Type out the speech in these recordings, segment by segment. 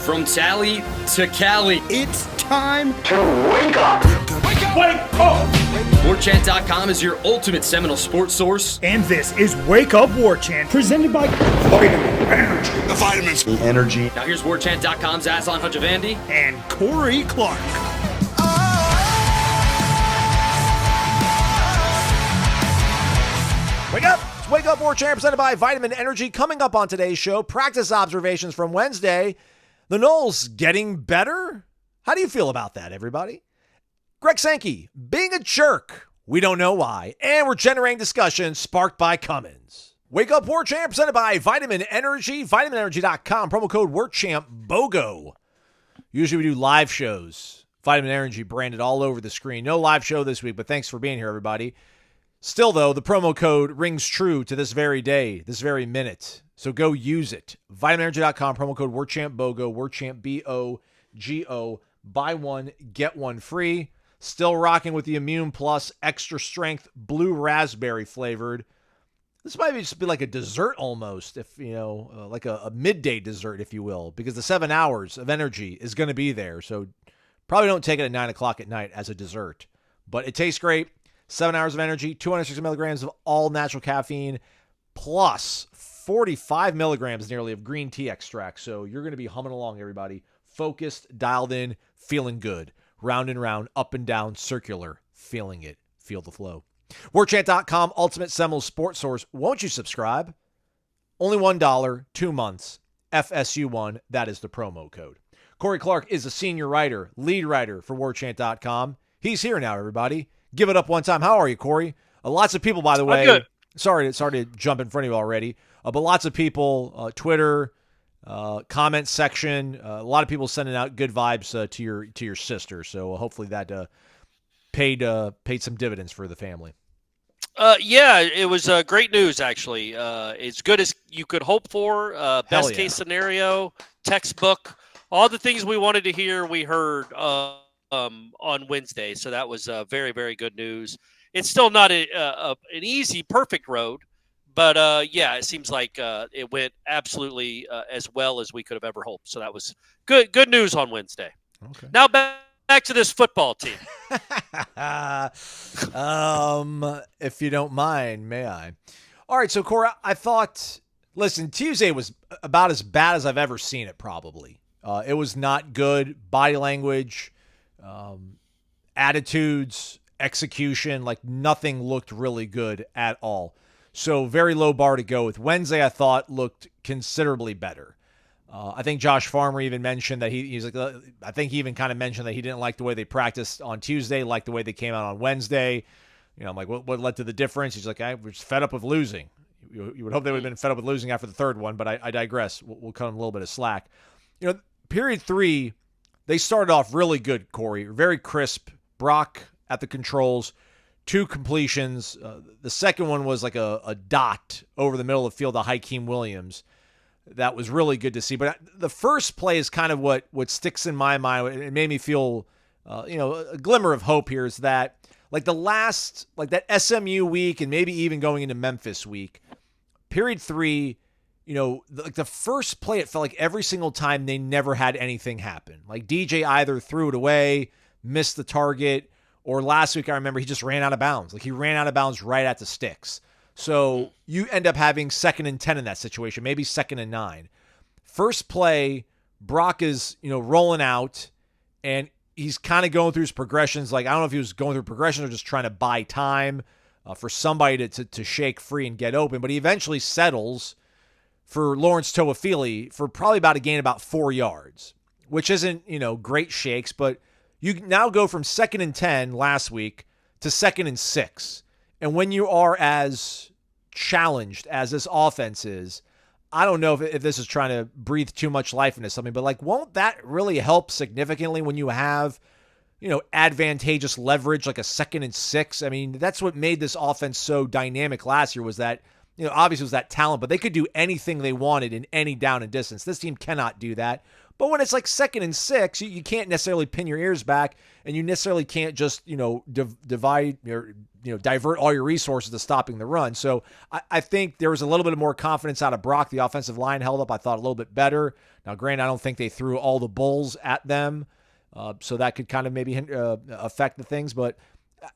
From Tally to Cali. It's time to wake up. Wake up! Wake up! Warchant.com is your ultimate Seminole sports source. And this is Wake Up Warchant, presented by Vitamin Energy. The vitamins. The energy. Now here's Warchant.com's Aslan Hajavandi and Corey Clark. Wake up! It's Wake Up Warchant, presented by Vitamin Energy. Coming up on today's show, practice observations from Wednesday. The Noles getting better? How do you feel about that, everybody? Greg Sankey, being a jerk. We don't know why. And we're generating discussion sparked by Cummins. Wake Up Warchant, presented by Vitamin Energy. VitaminEnergy.com. Promo code WarChamp BOGO. Usually we do live shows. Vitamin Energy branded all over the screen. No live show this week, but thanks for being here, everybody. Still, though, the promo code rings true to this very day, this very minute. So go use it. VitaminEnergy.com, promo code WarChamp BOGO, WarChamp BOGO. Buy one, get one free. Still rocking with the Immune Plus Extra Strength Blue Raspberry flavored. This might just be like a dessert almost, if like a midday dessert, if you will, because the 7 hours of energy is going to be there. So probably don't take it at 9 o'clock at night as a dessert. But it tastes great. 7 hours of energy, 260 milligrams of all natural caffeine, plus 45 milligrams nearly of green tea extract. So you're going to be humming along, everybody. Focused, dialed in, feeling good. Round and round, up and down, circular. Feeling it. Feel the flow. Warchant.com, ultimate Seminole sports source. Won't you subscribe? Only $1, 2 months. FSU1, that is the promo code. Corey Clark is a senior writer, lead writer for Warchant.com. He's here now, everybody. Give it up one time. How are you, Corey? Lots of people, by the way. I'm good. Sorry to jump in front of you already. But lots of people, Twitter, comment section, a lot of people sending out good vibes to your sister. So hopefully that paid some dividends for the family. Yeah, it was great news, actually. As good as you could hope for. Best case scenario, textbook, all the things we wanted to hear, we heard on Wednesday. So that was very, very good news. It's still not an easy, perfect road. But, yeah, it seems like it went absolutely as well as we could have ever hoped. So that was good news on Wednesday. Okay. Now back to this football team. If you don't mind, may I? All right, so, Cora, I thought, listen, Tuesday was about as bad as I've ever seen it probably. It was not good. Body language, attitudes, execution, like nothing looked really good at all. So very low bar to go with. Wednesday, I thought, looked considerably better. I think Josh Farmer even mentioned that he's like, I think he even kind of mentioned that he didn't like the way they practiced on Tuesday, liked the way they came out on Wednesday. I'm like, what led to the difference? He's like, I was fed up with losing. You would hope they would have been fed up with losing after the third one, but I digress. We'll cut him a little bit of slack. Period 3, they started off really good, Corey. Very crisp. Brock at the controls. 2 completions. The second one was like a dot over the middle of the field to Hakeem Williams. That was really good to see. But the first play is kind of what sticks in my mind. It made me feel, a glimmer of hope here is that like that SMU week and maybe even going into Memphis week, period 3, the first play, it felt like every single time they never had anything happen. Like DJ either threw it away, missed the target, or last week I remember he just ran out of bounds. Like he ran out of bounds right at the sticks. So you end up having 2nd and 10 in that situation, maybe 2nd and 9. First play, Brock is, rolling out, and he's kind of going through his progressions. Like, I don't know if he was going through progressions or just trying to buy time for somebody to shake free and get open. But he eventually settles for Lawrence Toafili for probably about a gain about 4 yards, which isn't, great shakes, but you now go from 2nd and 10 last week to 2nd and 6. And when you are as challenged as this offense is, I don't know if this is trying to breathe too much life into something, but won't that really help significantly when you have, advantageous leverage like a 2nd and 6? I mean, that's what made this offense so dynamic last year was that obviously it was that talent, but they could do anything they wanted in any down and distance. This team cannot do that. But when it's like 2nd and 6, you can't necessarily pin your ears back, and you necessarily can't just, divide or, divert all your resources to stopping the run. So I think there was a little bit more confidence out of Brock. The offensive line held up, I thought, a little bit better. Now, granted, I don't think they threw all the bulls at them, so that could kind of maybe affect the things. But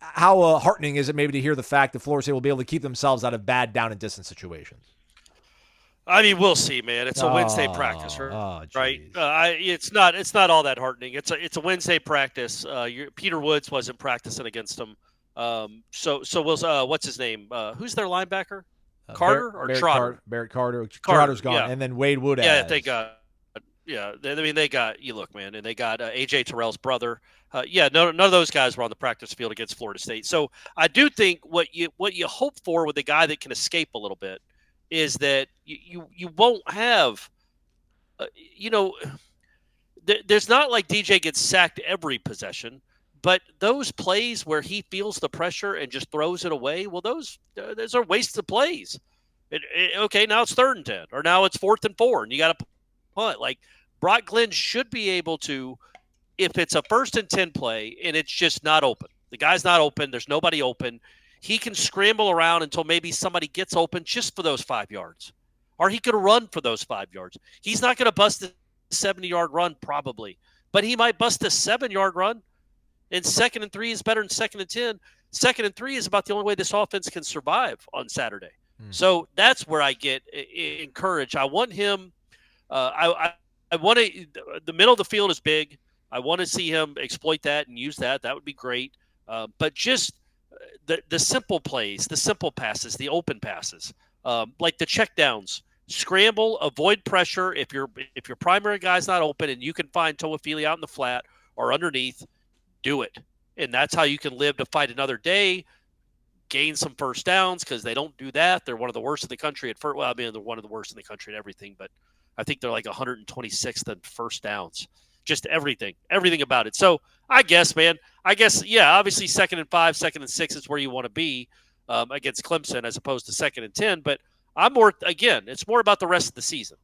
how heartening is it maybe to hear the fact that Florida State will be able to keep themselves out of bad down and distance situations? I mean, we'll see, man. It's a Wednesday practice, right? It's not all that heartening. It's a Wednesday practice. Peter Woods wasn't practicing against them. So we'll what's his name? Who's their linebacker? Carter or Trotter? Barrett Carter. Trotter's gone, yeah. And then Wade Wood. Yeah, they got. Yeah, I mean they got. You look, man, and they got AJ Terrell's brother. None of those guys were on the practice field against Florida State. So I do think what you hope for with a guy that can escape a little bit is that you won't have, there's not like DJ gets sacked every possession, but those plays where he feels the pressure and just throws it away, well, those are wasted plays. Okay, now it's 3rd and 10, or now it's 4th and 4, and you got to punt. Like Brock Glenn should be able to, if it's a 1st and 10 play and it's just not open, the guy's not open, there's nobody open, he can scramble around until maybe somebody gets open just for those 5 yards. Or he could run for those 5 yards. He's not going to bust a 70-yard run probably, but he might bust a 7-yard run. And 2nd and 3 is better than 2nd and 10. 2nd and 3 is about the only way this offense can survive on Saturday. So that's where I get encouraged. I want him I want to – the middle of the field is big. I want to see him exploit that and use that. That would be great. But just – the simple plays, the simple passes, the open passes, like the checkdowns, scramble, avoid pressure. If your primary guy's not open and you can find Toafili out in the flat or underneath, do it. And that's how you can live to fight another day, gain some first downs, because they don't do that. They're one of the worst in the country at first. Well, I mean, they're one of the worst in the country at everything, but I think they're like 126th in first downs. Just everything about it. So I guess, yeah, obviously 2nd and 5, 2nd and 6 is where you want to be against Clemson as opposed to 2nd and 10. But it's more about the rest of the season.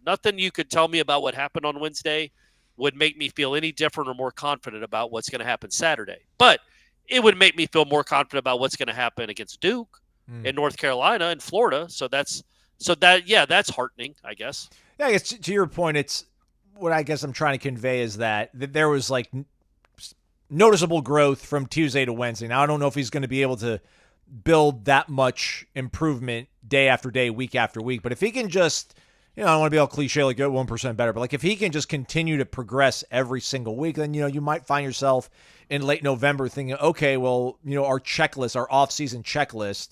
Nothing you could tell me about what happened on Wednesday would make me feel any different or more confident about what's going to happen Saturday. But it would make me feel more confident about what's going to happen against Duke in North Carolina and Florida. So that's heartening, I guess. Yeah, I guess to your point, it's what I guess I'm trying to convey is that there was like noticeable growth from Tuesday to Wednesday. Now, I don't know if he's going to be able to build that much improvement day after day, week after week, but if he can just, I don't want to be all cliche, like go 1% better, but like if he can just continue to progress every single week, then, you might find yourself in late November thinking, okay, well, our checklist, our off-season checklist,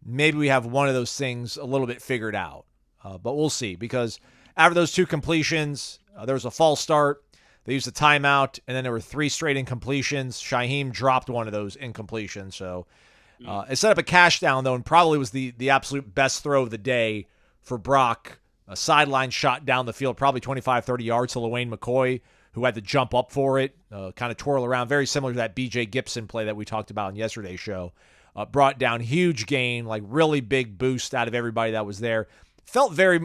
maybe we have one of those things a little bit figured out. But we'll see, because after those 2 completions, there was a false start. They used a timeout, and then there were 3 straight incompletions. Shaheem dropped one of those incompletions. So it set up a cash down, though, and probably was the absolute best throw of the day for Brock. A sideline shot down the field, probably 25, 30 yards to LaWayne McCoy, who had to jump up for it, kind of twirl around. Very similar to that B.J. Gibson play that we talked about in yesterday's show. Brought down huge gain, like really big boost out of everybody that was there. Felt very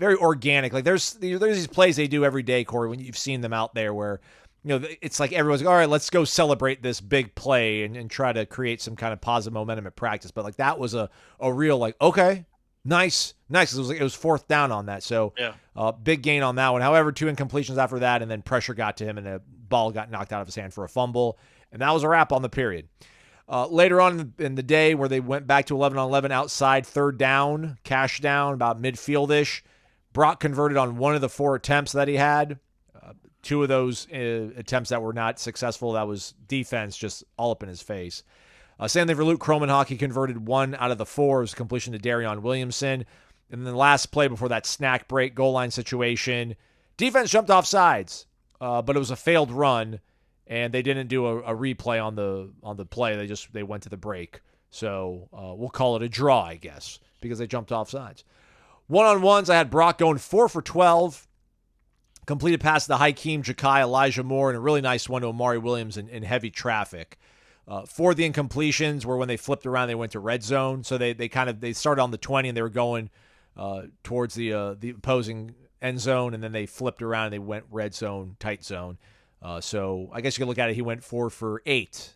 organic. Like there's these plays they do every day, Corey, when you've seen them out there where, it's like everyone's like, all right, let's go celebrate this big play and try to create some kind of positive momentum at practice. But like that was a real like, okay, nice. It was 4th down on that. So big gain on that one. However, 2 incompletions after that, and then pressure got to him and the ball got knocked out of his hand for a fumble. And that was a wrap on the period. Later on in the day where they went back to 11-on-11 outside, 3rd down, cash down, about midfield-ish, Brock converted on 1 of the 4 attempts that he had. 2 of those attempts that were not successful, that was defense just all up in his face. Same thing for Luke Kromenhoek. He converted 1 out of the 4. It was a completion to Darion Williamson. And then the last play before that snack break, goal line situation, defense jumped off sides, but it was a failed run, and they didn't do a replay on the play. They went to the break. So we'll call it a draw, I guess, because they jumped off sides. One-on-ones, I had Brock going 4 for 12. Completed pass to Hakeem Jakai, Elijah Moore, and a really nice one to Amari Williams in heavy traffic. For the incompletions were when they flipped around, they went to red zone. So they started on the 20 and they were going towards the opposing end zone, and then they flipped around and they went red zone, tight zone. So I guess you could look at it. He went 4 for 8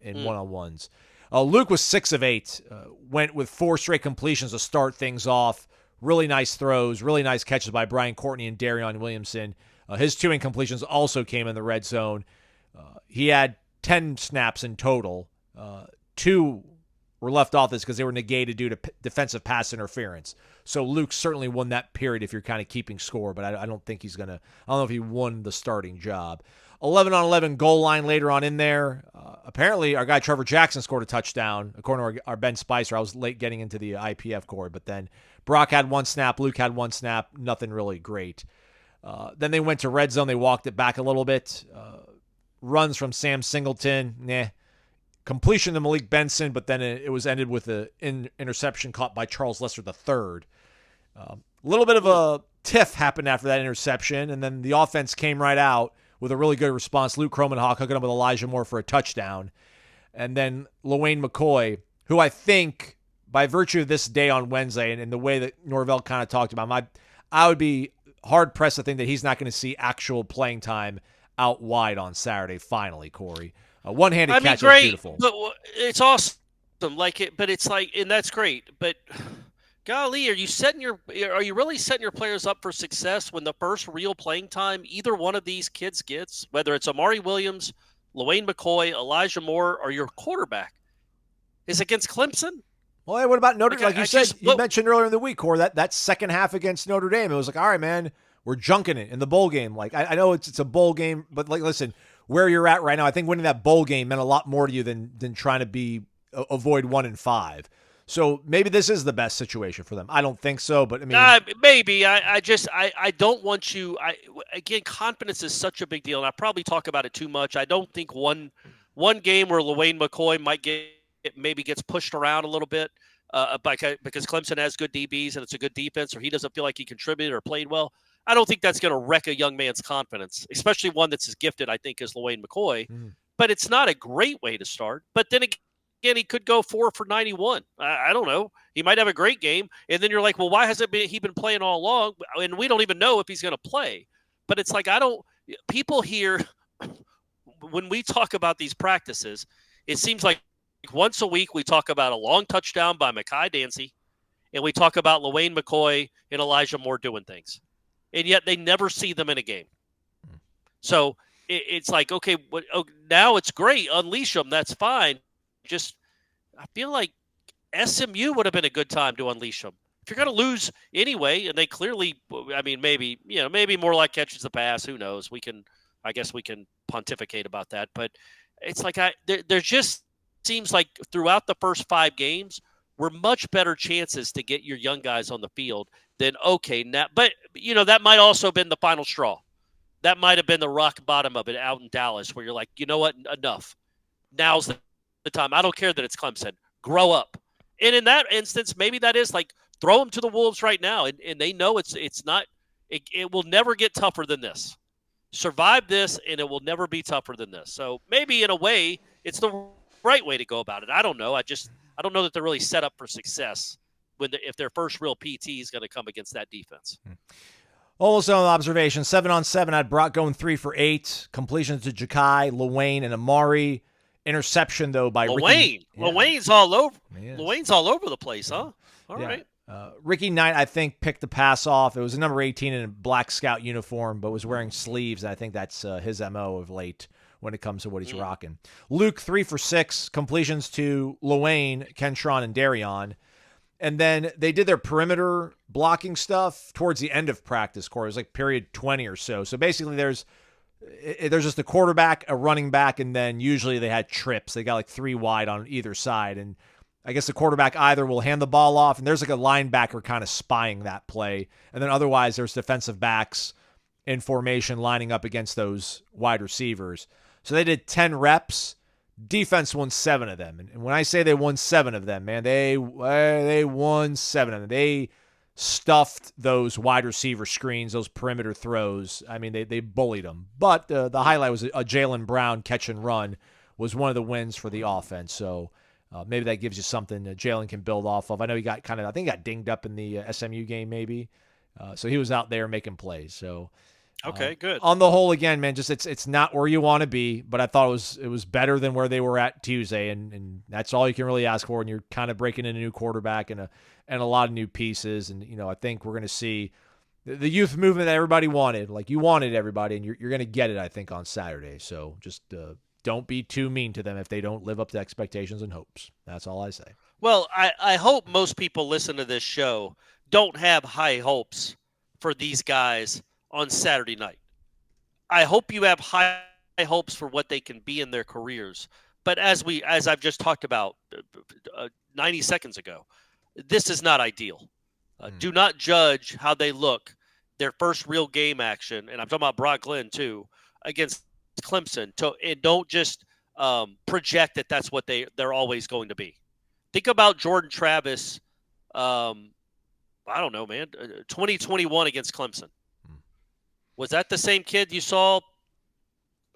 in one-on-ones. Luke was 6 of 8. Went with 4 straight completions to start things off. Really nice throws, really nice catches by Brian Courtney and Darion Williamson. His 2 incompletions also came in the red zone. He had 10 snaps in total. 2 were left off this because they were negated due to defensive pass interference. So Luke certainly won that period if you're kind of keeping score, but I don't think he's going to – I don't know if he won the starting job. 11-on-11 goal line later on in there. Apparently, our guy Trevor Jackson scored a touchdown, according to our Ben Spicer. I was late getting into the IPF core, but then Brock had 1 snap, Luke had 1 snap, nothing really great. Then they went to red zone. They walked it back a little bit. Runs from Sam Singleton, completion to Malik Benson, but then it was ended with an interception caught by Charles Lester III. A little bit of a tiff happened after that interception, and then the offense came right out with a really good response. Luke Cromenhawk hooking up with Elijah Moore for a touchdown. And then LaWayne McCoy, who I think, by virtue of this day on Wednesday and the way that Norvell kind of talked about him, I would be hard-pressed to think that he's not going to see actual playing time out wide on Saturday, finally, Corey. One-handed catch is beautiful. But it's awesome, but it's like, and that's great. But golly, are you really setting your players up for success when the first real playing time either one of these kids gets, whether it's Amari Williams, LaWayne McCoy, Elijah Moore, or your quarterback, is against Clemson? Well, hey, what about Notre Dame? You mentioned earlier in the week, Corey, that second half against Notre Dame, it was like, all right, man, we're junking it in the bowl game. Like, I know it's a bowl game, but like, listen, where you're at right now, I think winning that bowl game meant a lot more to you than trying to avoid 1-5. So maybe this is the best situation for them. I don't think so, but I mean, maybe. I don't want you. Again, confidence is such a big deal, and I probably talk about it too much. I don't think one game where LaWayne McCoy maybe gets pushed around a little bit because Clemson has good DBs and it's a good defense, or he doesn't feel like he contributed or played well. I don't think that's going to wreck a young man's confidence, especially one that's as gifted, I think, as LaWayne McCoy. But it's not a great way to start. But then again, he could go 4 for 91. I don't know. He might have a great game. And then you're like, well, why hasn't he been playing all along? And we don't even know if he's going to play. But it's like, people here, when we talk about these practices, it seems like once a week we talk about a long touchdown by Mekhi Dancy, and we talk about LaWayne McCoy and Elijah Moore doing things. And yet they never see them in a game. So it's like, okay, now it's great. Unleash them. That's fine. I feel like SMU would have been a good time to unleash them. If you're going to lose anyway, and they clearly, I mean, maybe more like catches the pass. Who knows? I guess we can pontificate about that. But it's like there just seems like throughout the first 5 games, were much better chances to get your young guys on the field than now. But that might also have been the final straw. That might have been the rock bottom of it out in Dallas, where you're like, you know what, enough. Now's the time. I don't care that it's Clemson. Grow up. And in that instance, maybe that is like throw them to the wolves right now, and they know it's not. It will never get tougher than this. Survive this, and it will never be tougher than this. So maybe in a way, it's the right way to go about it. I don't know. I don't know that they're really set up for success if their first real PT is going to come against that defense. Almost on observation. 7-on-7. I had Brock going 3 for 8. Completions to Ja'Kai, LaWayne, and Amari. Interception, though, by Ricky. LaWayne's all over. LaWayne's all over the place, huh? All right. Ricky Knight, I think, picked the pass off. It was a number 18 in a black scout uniform, but was wearing sleeves. I think that's his MO of late when it comes to what he's rocking. Luke, 3 for 6. Completions to LaWayne, Kentron, and Darion. And then they did their perimeter blocking stuff towards the end of practice, Corey. It was like period 20 or so. So basically there's just a quarterback, a running back, and then usually they had trips. They got like 3 wide on either side. And I guess the quarterback either will hand the ball off, and there's like a linebacker kind of spying that play. And then otherwise there's defensive backs in formation lining up against those wide receivers. So they did 10 reps. Defense won 7 of them. And when I say they won 7 of them, man, they won 7 of them. They stuffed those wide receiver screens, those perimeter throws. I mean, they bullied them. But the highlight was a Jaylen Brown catch and run was one of the wins for the offense. So maybe that gives you something that Jalen can build off of. I know he got I think he got dinged up in the SMU game maybe. So he was out there making plays. So okay, good. On the whole, again, man, just it's not where you want to be, but I thought it was better than where they were at Tuesday, and that's all you can really ask for. And you're kind of breaking in a new quarterback and a lot of new pieces, and I think we're going to see the youth movement that everybody wanted. Like you wanted everybody, and you're going to get it, I think, on Saturday. So just don't be too mean to them if they don't live up to expectations and hopes. That's all I say. Well, I hope most people listen to this show don't have high hopes for these guys on Saturday night. I hope you have high hopes for what they can be in their careers. But as I've just talked about 90 seconds ago, this is not ideal. Do not judge how they look, their first real game action, and I'm talking about Brock Glenn too, against Clemson. And don't just project that that's what they're always going to be. Think about Jordan Travis, I don't know, man, 2021 against Clemson. Was that the same kid you saw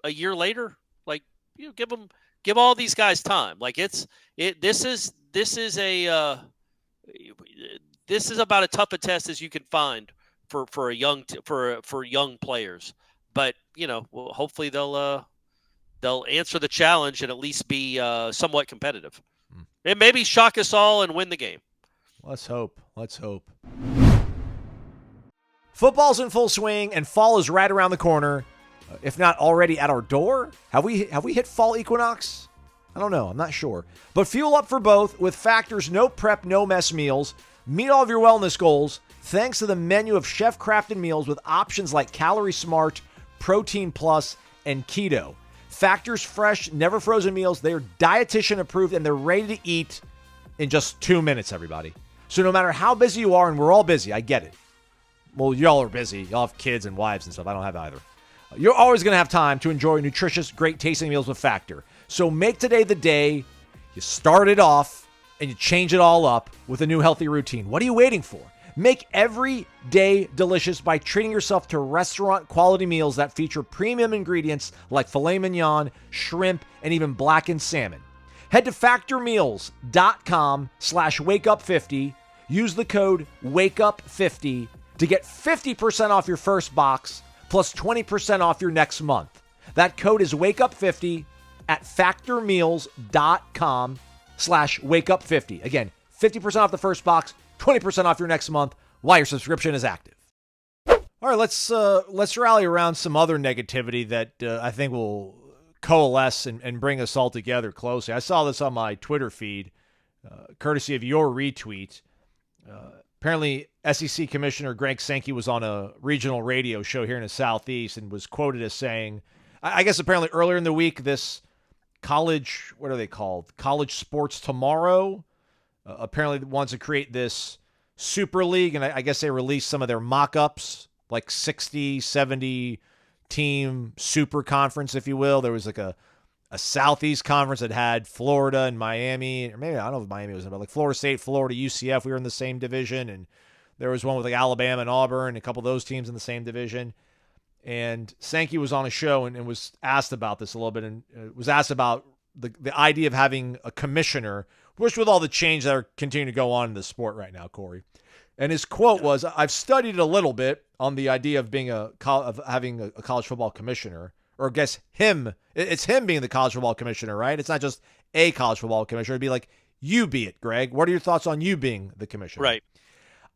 a year later? Like, give all these guys time. Like this is about as tough a test as you can find for young players. But hopefully they'll answer the challenge and at least be somewhat competitive. And maybe shock us all and win the game. Let's hope. Football's in full swing, and fall is right around the corner, if not already at our door. Have we hit fall equinox? I don't know. I'm not sure. But fuel up for both with Factor's no prep, no mess meals. Meet all of your wellness goals thanks to the menu of chef-crafted meals with options like Calorie Smart, Protein Plus, and Keto. Factor's fresh, never frozen meals. They are dietitian approved, and they're ready to eat in just 2 minutes, everybody. So no matter how busy you are, and we're all busy, I get it. Well, y'all are busy. Y'all have kids and wives and stuff. I don't have either. You're always going to have time to enjoy nutritious, great-tasting meals with Factor. So make today the day you start it off and you change it all up with a new healthy routine. What are you waiting for? Make every day delicious by treating yourself to restaurant-quality meals that feature premium ingredients like filet mignon, shrimp, and even blackened salmon. Head to factormeals.com/wakeup50. Use the code WAKEUP50 to get 50% off your first box plus 20% off your next month. That code is WAKEUP50 at factormeals.com/wakeup50. Again, 50% off the first box, 20% off your next month while your subscription is active. All right, let's rally around some other negativity that I think will coalesce and bring us all together closely. I saw this on my Twitter feed, courtesy of your retweet. Apparently, SEC Commissioner Greg Sankey was on a regional radio show here in the Southeast and was quoted as saying, I guess apparently earlier in the week, this college, what are they called? College Sports Tomorrow apparently wants to create this Super League, and I guess they released some of their mock-ups, like 60, 70 team super conference, if you will. There was like a Southeast conference that had Florida and Miami, or maybe I don't know if Miami was, but like Florida State, Florida, UCF. We were in the same division, and there was one with like Alabama and Auburn, a couple of those teams in the same division. And Sankey was on a show and was asked about this a little bit, and was asked about the idea of having a commissioner, which with all the change that are continuing to go on in the sport right now, Corey. And his quote was, "I've studied a little bit on the idea of being having a college football commissioner." Or I guess it's him being the college football commissioner, right? It's not just a college football commissioner. It'd be like, you be it, Greg. What are your thoughts on you being the commissioner? Right.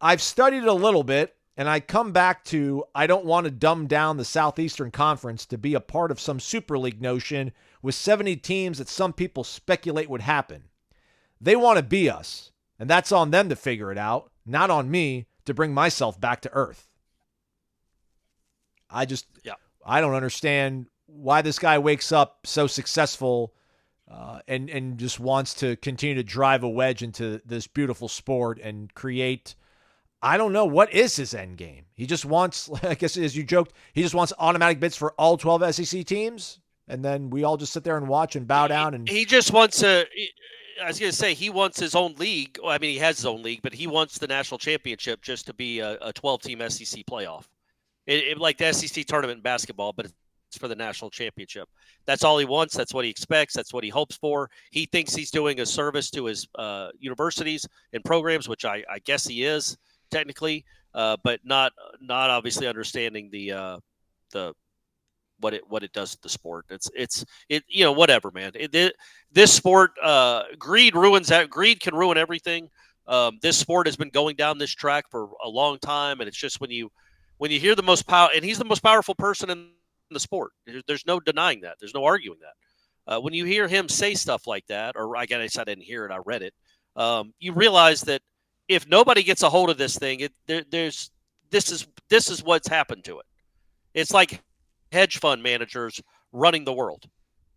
I've studied it a little bit, and I come back to I don't want to dumb down the Southeastern Conference to be a part of some Super League notion with 70 teams that some people speculate would happen. They want to be us, and that's on them to figure it out, not on me to bring myself back to earth. I don't understand why this guy wakes up so successful and just wants to continue to drive a wedge into this beautiful sport and create, I don't know, what is his end game? He just wants, I guess as you joked, he just wants automatic bids for all 12 SEC teams, and then we all just sit there and watch and bow down. And he just wants to, I was going to say, he wants his own league. Well, I mean, he has his own league, but he wants the national championship just to be a 12-team SEC playoff. Like the SEC tournament in basketball, but it's for the national championship. That's all he wants. That's what he expects. That's what he hopes for. He thinks he's doing a service to his universities and programs, which I guess he is technically, but not obviously understanding the what it does to the sport. It's whatever, man. This sport, greed ruins that. Greed can ruin everything. This sport has been going down this track for a long time, and it's just when you hear the most power, and he's the most powerful person in the sport. There's no denying that. There's no arguing that. When you hear him say stuff like that, or I guess I didn't hear it, I read it. You realize that if nobody gets a hold of this thing, this is what's happened to it. It's like hedge fund managers running the world.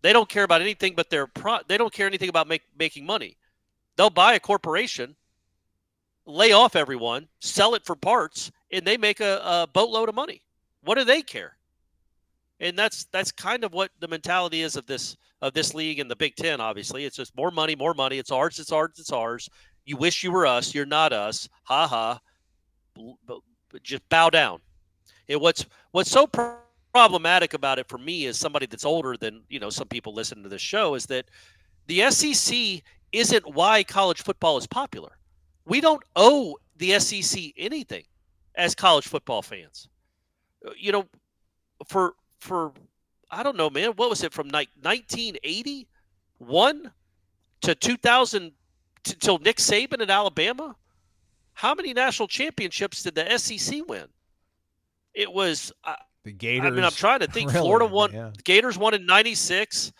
They don't care about anything but they don't care anything about making money. They'll buy a corporation, lay off everyone, sell it for parts, and they make a boatload of money. What do they care? And that's kind of what the mentality is of this league and the Big Ten. Obviously, it's just more money. It's ours. It's ours. It's ours. You wish you were us. You're not us. Ha ha. But just bow down. And what's so problematic about it for me as somebody that's older than some people listening to this show is that the SEC isn't why college football is popular. We don't owe the SEC anything as college football fans. For I don't know, man, what was it from 1981 to 2000 till Nick Saban at Alabama? How many national championships did the SEC win? It was the Gators. I mean, I'm trying to think. Really? Florida won. Yeah. The Gators won in '96.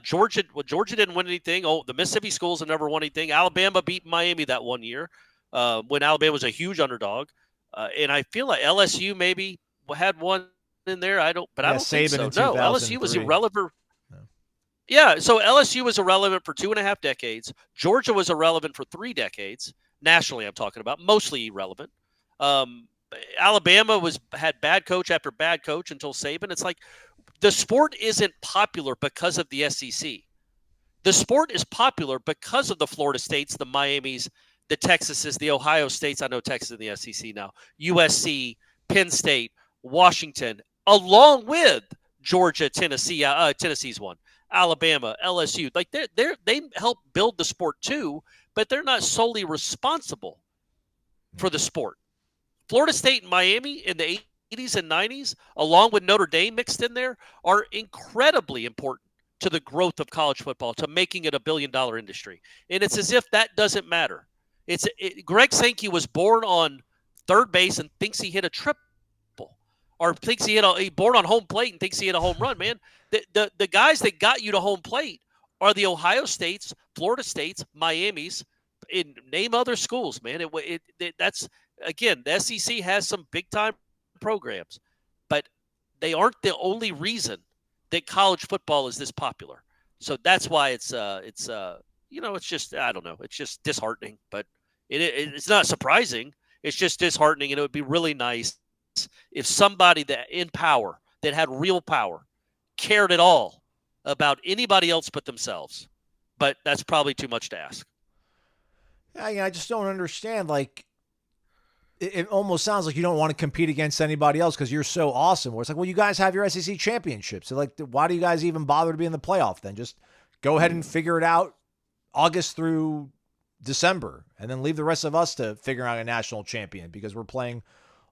Georgia didn't win anything. Oh, the Mississippi schools have never won anything. Alabama beat Miami that one year when Alabama was a huge underdog. And I feel like LSU maybe had one in there. I don't think so. No, LSU was irrelevant. No. Yeah, so LSU was irrelevant for 2.5 decades. Georgia was irrelevant for 3 decades. Nationally, I'm talking about, mostly irrelevant. Alabama had bad coach after bad coach until Saban. It's like the sport isn't popular because of the SEC. The sport is popular because of the Florida States, the Miamis, the Texases, the Ohio States. I know Texas in the SEC now. USC, Penn State, Washington, along with Georgia, Tennessee. Tennessee's one. Alabama, LSU. Like they help build the sport too, but they're not solely responsible for the sport. Florida State and Miami in the 80s and 90s, along with Notre Dame mixed in there, are incredibly important to the growth of college football, to making it a billion-dollar industry. And it's as if that doesn't matter. Greg Sankey was born on third base and thinks he hit a triple, or thinks he born on home plate and thinks he hit a home run. Man, the guys that got you to home plate are the Ohio States, Florida States, Miamis, and name other schools. Man, that's. Again, the SEC has some big-time programs, but they aren't the only reason that college football is this popular. So that's why it's just, I don't know, it's just disheartening. But it's not surprising. It's just disheartening, and it would be really nice if somebody that in power, that had real power, cared at all about anybody else but themselves. But that's probably too much to ask. Yeah, I just don't understand, like, it almost sounds like you don't want to compete against anybody else because you're so awesome. Where it's like, well, you guys have your SEC championships. So, like, why do you guys even bother to be in the playoff then? Just go ahead and figure it out August through December, and then leave the rest of us to figure out a national champion because we're playing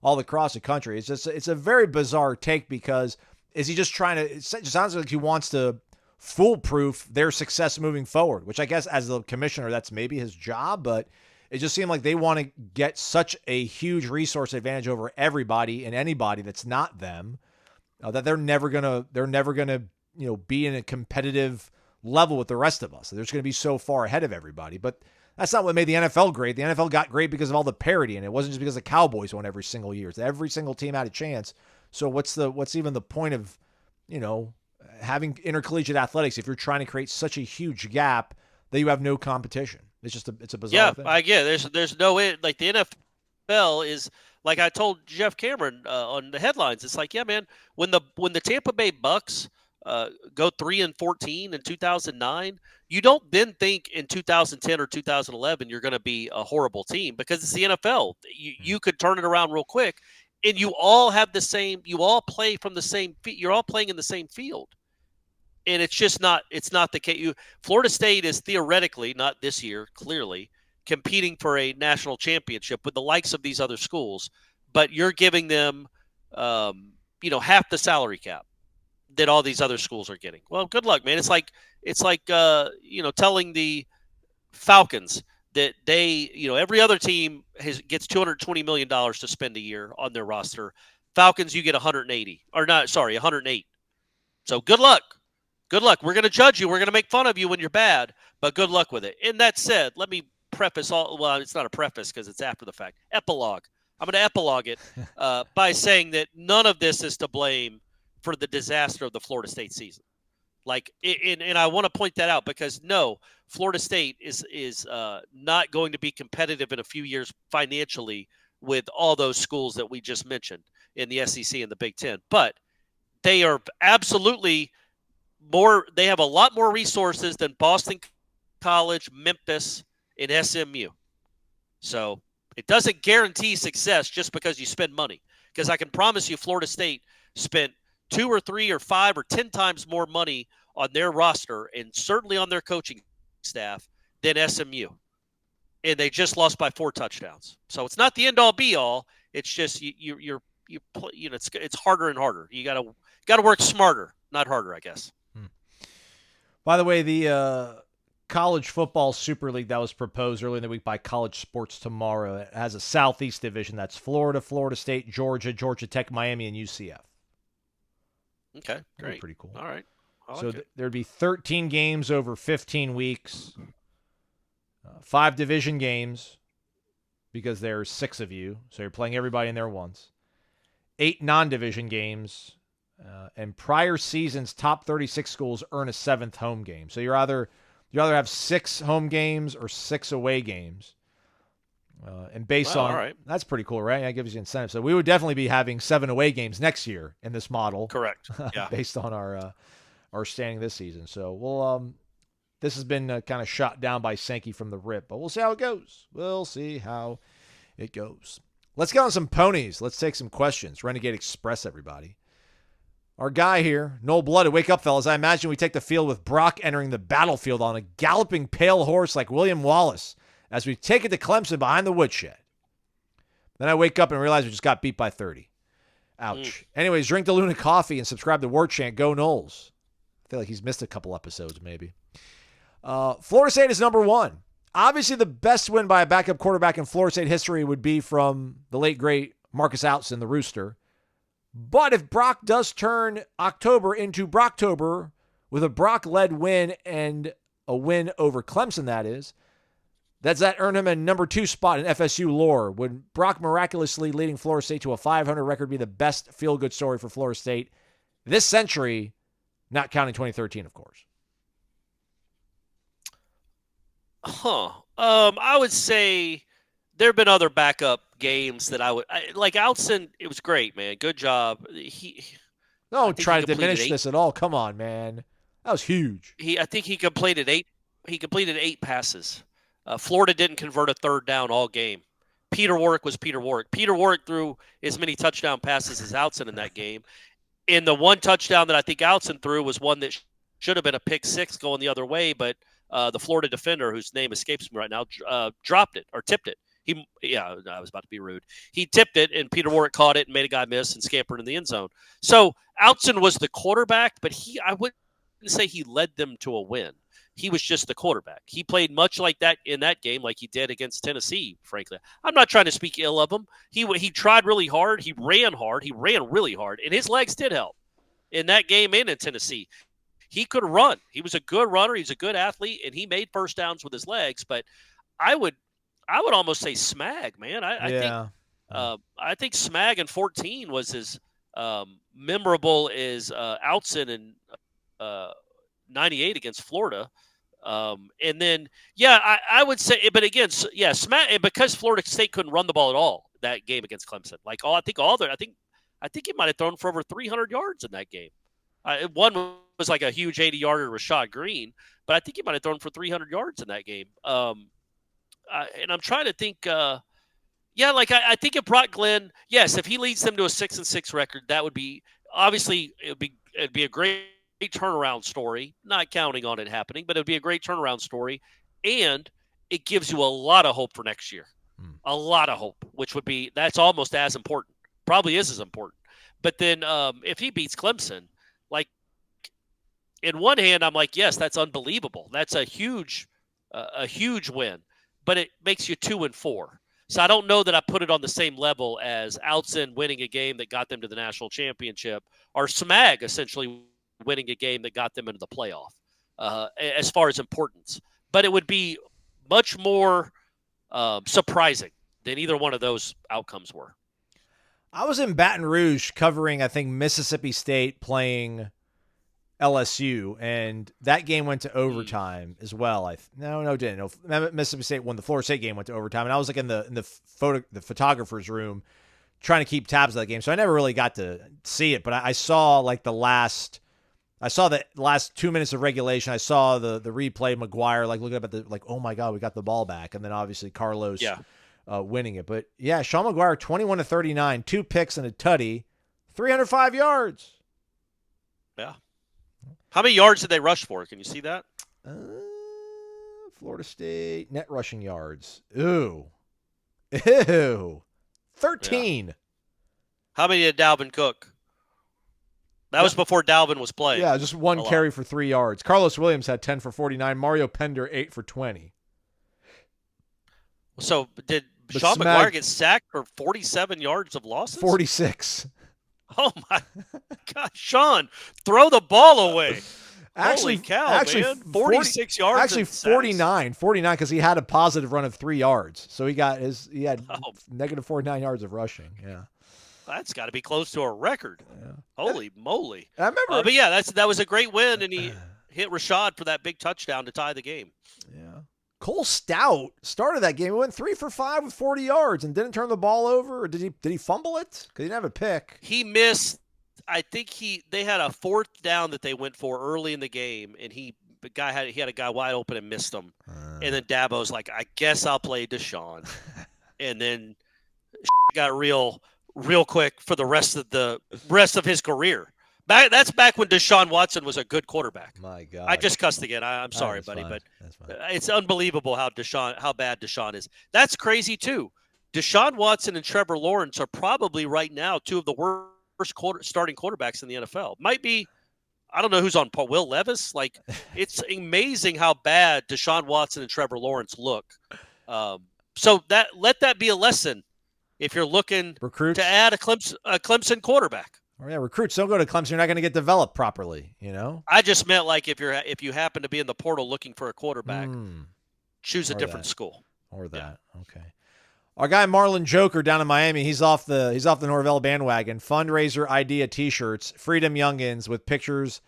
all across the country. It's a very bizarre take because is he just trying to? It just sounds like he wants to foolproof their success moving forward, which I guess as the commissioner, that's maybe his job, but. It just seemed like they want to get such a huge resource advantage over everybody and anybody that's not them that they're never gonna be in a competitive level with the rest of us. They're just gonna be so far ahead of everybody. But that's not what made the NFL great. The NFL got great because of all the parity, and it wasn't just because the Cowboys won every single year. Every single team had a chance. So what's even the point of having intercollegiate athletics if you're trying to create such a huge gap that you have no competition? It's a bizarre thing. I get it. There's no way. Like the NFL is, like I told Jeff Cameron on the headlines. It's like, yeah, man, when the Tampa Bay Bucks go 3-14 in 2009, you don't then think in 2010 or 2011 you're going to be a horrible team because it's the NFL. You could turn it around real quick. and you all have the same. You all play from the same. You're all playing in the same field, and it's just not. It's not the case. Florida State is theoretically, not this year, clearly competing for a national championship with the likes of these other schools, but you're giving them, half the salary cap that all these other schools are getting. Well, good luck, man. It's like telling the Falcons that they, every other team gets $220 million to spend a year on their roster. Falcons, you get 108. So good luck. Good luck. We're going to judge you. We're going to make fun of you when you're bad, but good luck with it. And that said, let me preface it's not a preface because it's after the fact. Epilogue. I'm going to epilogue it by saying that none of this is to blame for the disaster of the Florida State season. And I want to point that out because no, Florida State is not going to be competitive in a few years financially with all those schools that we just mentioned in the SEC and the Big Ten. But they are absolutely they have a lot more resources than Boston College, Memphis, and SMU. So it doesn't guarantee success just because you spend money. Because I can promise you Florida State spent 2 or 3 or 5 or 10 times more money on their roster and certainly on their coaching staff than SMU. And they just lost by 4 touchdowns. So it's not the end all be all. It's just it's harder and harder. You got to work smarter, not harder, I guess. By the way, the College Football Super League that was proposed earlier in the week by College Sports Tomorrow, it has a Southeast division. That's Florida, Florida State, Georgia, Georgia Tech, Miami, and UCF. Okay, great. Pretty cool. All right. So there'd be 13 games over 15 weeks, 5 division games because there's 6 of you, so you're playing everybody in there once. 8 non-division games, and prior seasons' top 36 schools earn a 7th home game. So you either have 6 home games or 6 away games. And based on all right. That's pretty cool, right? That gives you incentive. So we would definitely be having 7 away games next year in this model. Correct. Yeah. Based on our standing this season. So we'll this has been kind of shot down by Sankey from the rip, but we'll see how it goes. Let's get on some ponies. Let's take some questions. Renegade Express, everybody. Our guy here, Noel Blooded. Wake up, fellas. I imagine we take the field with Brock entering the battlefield on a galloping pale horse like William Wallace as we take it to Clemson behind the woodshed. Then I wake up and realize we just got beat by 30. Ouch. Anyways, drink the Luna coffee and subscribe to Warchant. Go Noles. I feel like he's missed a couple episodes, maybe. Florida State is number 1. Obviously, the best win by a backup quarterback in Florida State history would be from the late, great Marcus Outzen, the Rooster. But if Brock does turn October into Brocktober with a Brock-led win and a win over Clemson, does that earn him a number 2 spot in FSU lore? Would Brock miraculously leading Florida State to a 500 record be the best feel-good story for Florida State this century, not counting 2013, of course? I would say there have been other backup games that like Outzen. It was great, man. Good job. Don't try to diminish this at all. Come on, man. That was huge. I think he completed 8. He completed 8 passes. Florida didn't convert a 3rd down all game. Peter Warrick was Peter Warrick. Peter Warrick threw as many touchdown passes as Outzen in that game. And the one touchdown that I think Outzen threw was one that should have been a pick 6 going the other way, but the Florida defender, whose name escapes me right now, dropped it or tipped it. I was about to be rude. He tipped it, and Peter Warrick caught it and made a guy miss and scampered in the end zone. So Outzen was the quarterback, but I wouldn't say he led them to a win. He was just the quarterback. He played much like that in that game, like he did against Tennessee, frankly. I'm not trying to speak ill of him. He tried really hard. He ran hard. He ran really hard, and his legs did help in that game and in Tennessee. He could run. He was a good runner. He's a good athlete, and he made first downs with his legs. But I would almost say Smag, man. I think Smag in 14 was as memorable as Outzen in 98 against Florida. And then, I would say, but again, Smag, because Florida State couldn't run the ball at all that game against Clemson. I think he might have thrown for over 300 yards in that game. One was like a huge 80-yarder Rashad Green, but I think he might have thrown for 300 yards in that game. And I'm trying to think, Yeah, like I think if Brock Glenn, yes, if he leads them to a 6-6 record, that would be obviously it'd be a great turnaround story. Not counting on it happening, but it'd be a great turnaround story, and it gives you a lot of hope for next year. A lot of hope, which would be that's almost as important. Probably is as important. But then if he beats Clemson, like in one hand, I'm like, yes, that's unbelievable. That's a huge win. But it makes you 2-4. So I don't know that I put it on the same level as Outson winning a game that got them to the national championship, or Smag essentially winning a game that got them into the playoff as far as importance. But it would be much more surprising than either one of those outcomes were. I was in Baton Rouge covering, I think, Mississippi State playing LSU, and that game went to overtime as well. No, it didn't. No, Mississippi State won. The Florida State game went to overtime, and I was like in the photographer's room trying to keep tabs of that game, so I never really got to see it. But I saw like the last 2 minutes of regulation. I saw the replay. McGuire like looking up at the like, oh my god, we got the ball back, and then obviously Carlos winning it. But yeah, Sean McGuire 21-39, 2 picks and a tutty, 305 yards. Yeah. How many yards did they rush for? Can you see that? Florida State net rushing yards. Ooh. 13. Yeah. How many did Dalvin Cook? That was before Dalvin was playing. Yeah, just one carry for 3 yards. Carlos Williams had 10 for 49. Mario Pender 8 for 20. So did Sean McGuire get sacked for 47 yards of losses? 46. Oh my God, Sean, throw the ball away. Holy cow, man. 46 yards. Actually, 49 because he had a positive run of 3 yards. So he had negative 49 yards of rushing. Yeah. That's got to be close to a record. Yeah. Holy moly. I remember. But yeah, that was a great win, and he hit Rashad for that big touchdown to tie the game. Yeah. Cole Stout started that game. He went 3 for 5 with 40 yards and didn't turn the ball over. Or did he fumble it? Because he didn't have a pick. He missed. I think they had a 4th down that they went for early in the game, and he had a guy wide open and missed him. And then Dabo's like, I guess I'll play Deshaun. And then got real quick for the rest of his career. That's back when Deshaun Watson was a good quarterback. My God. I just cussed again. I'm sorry, buddy, but it's unbelievable how bad Deshaun is. That's crazy too. Deshaun Watson and Trevor Lawrence are probably right now 2 of the worst starting quarterbacks in the NFL. Might be, I don't know who's on par. Will Levis? Like, it's amazing how bad Deshaun Watson and Trevor Lawrence look. So let that be a lesson if you're looking to add a Clemson quarterback. Oh, yeah, recruits don't go to Clemson. You're not going to get developed properly, you know? I just meant like if you happen to be in the portal looking for a quarterback, choose a different school. Or that. Yeah. Okay. Our guy Marlon Joker down in Miami, he's off the Norvell bandwagon. Fundraiser idea T-shirts, Freedom Youngins with pictures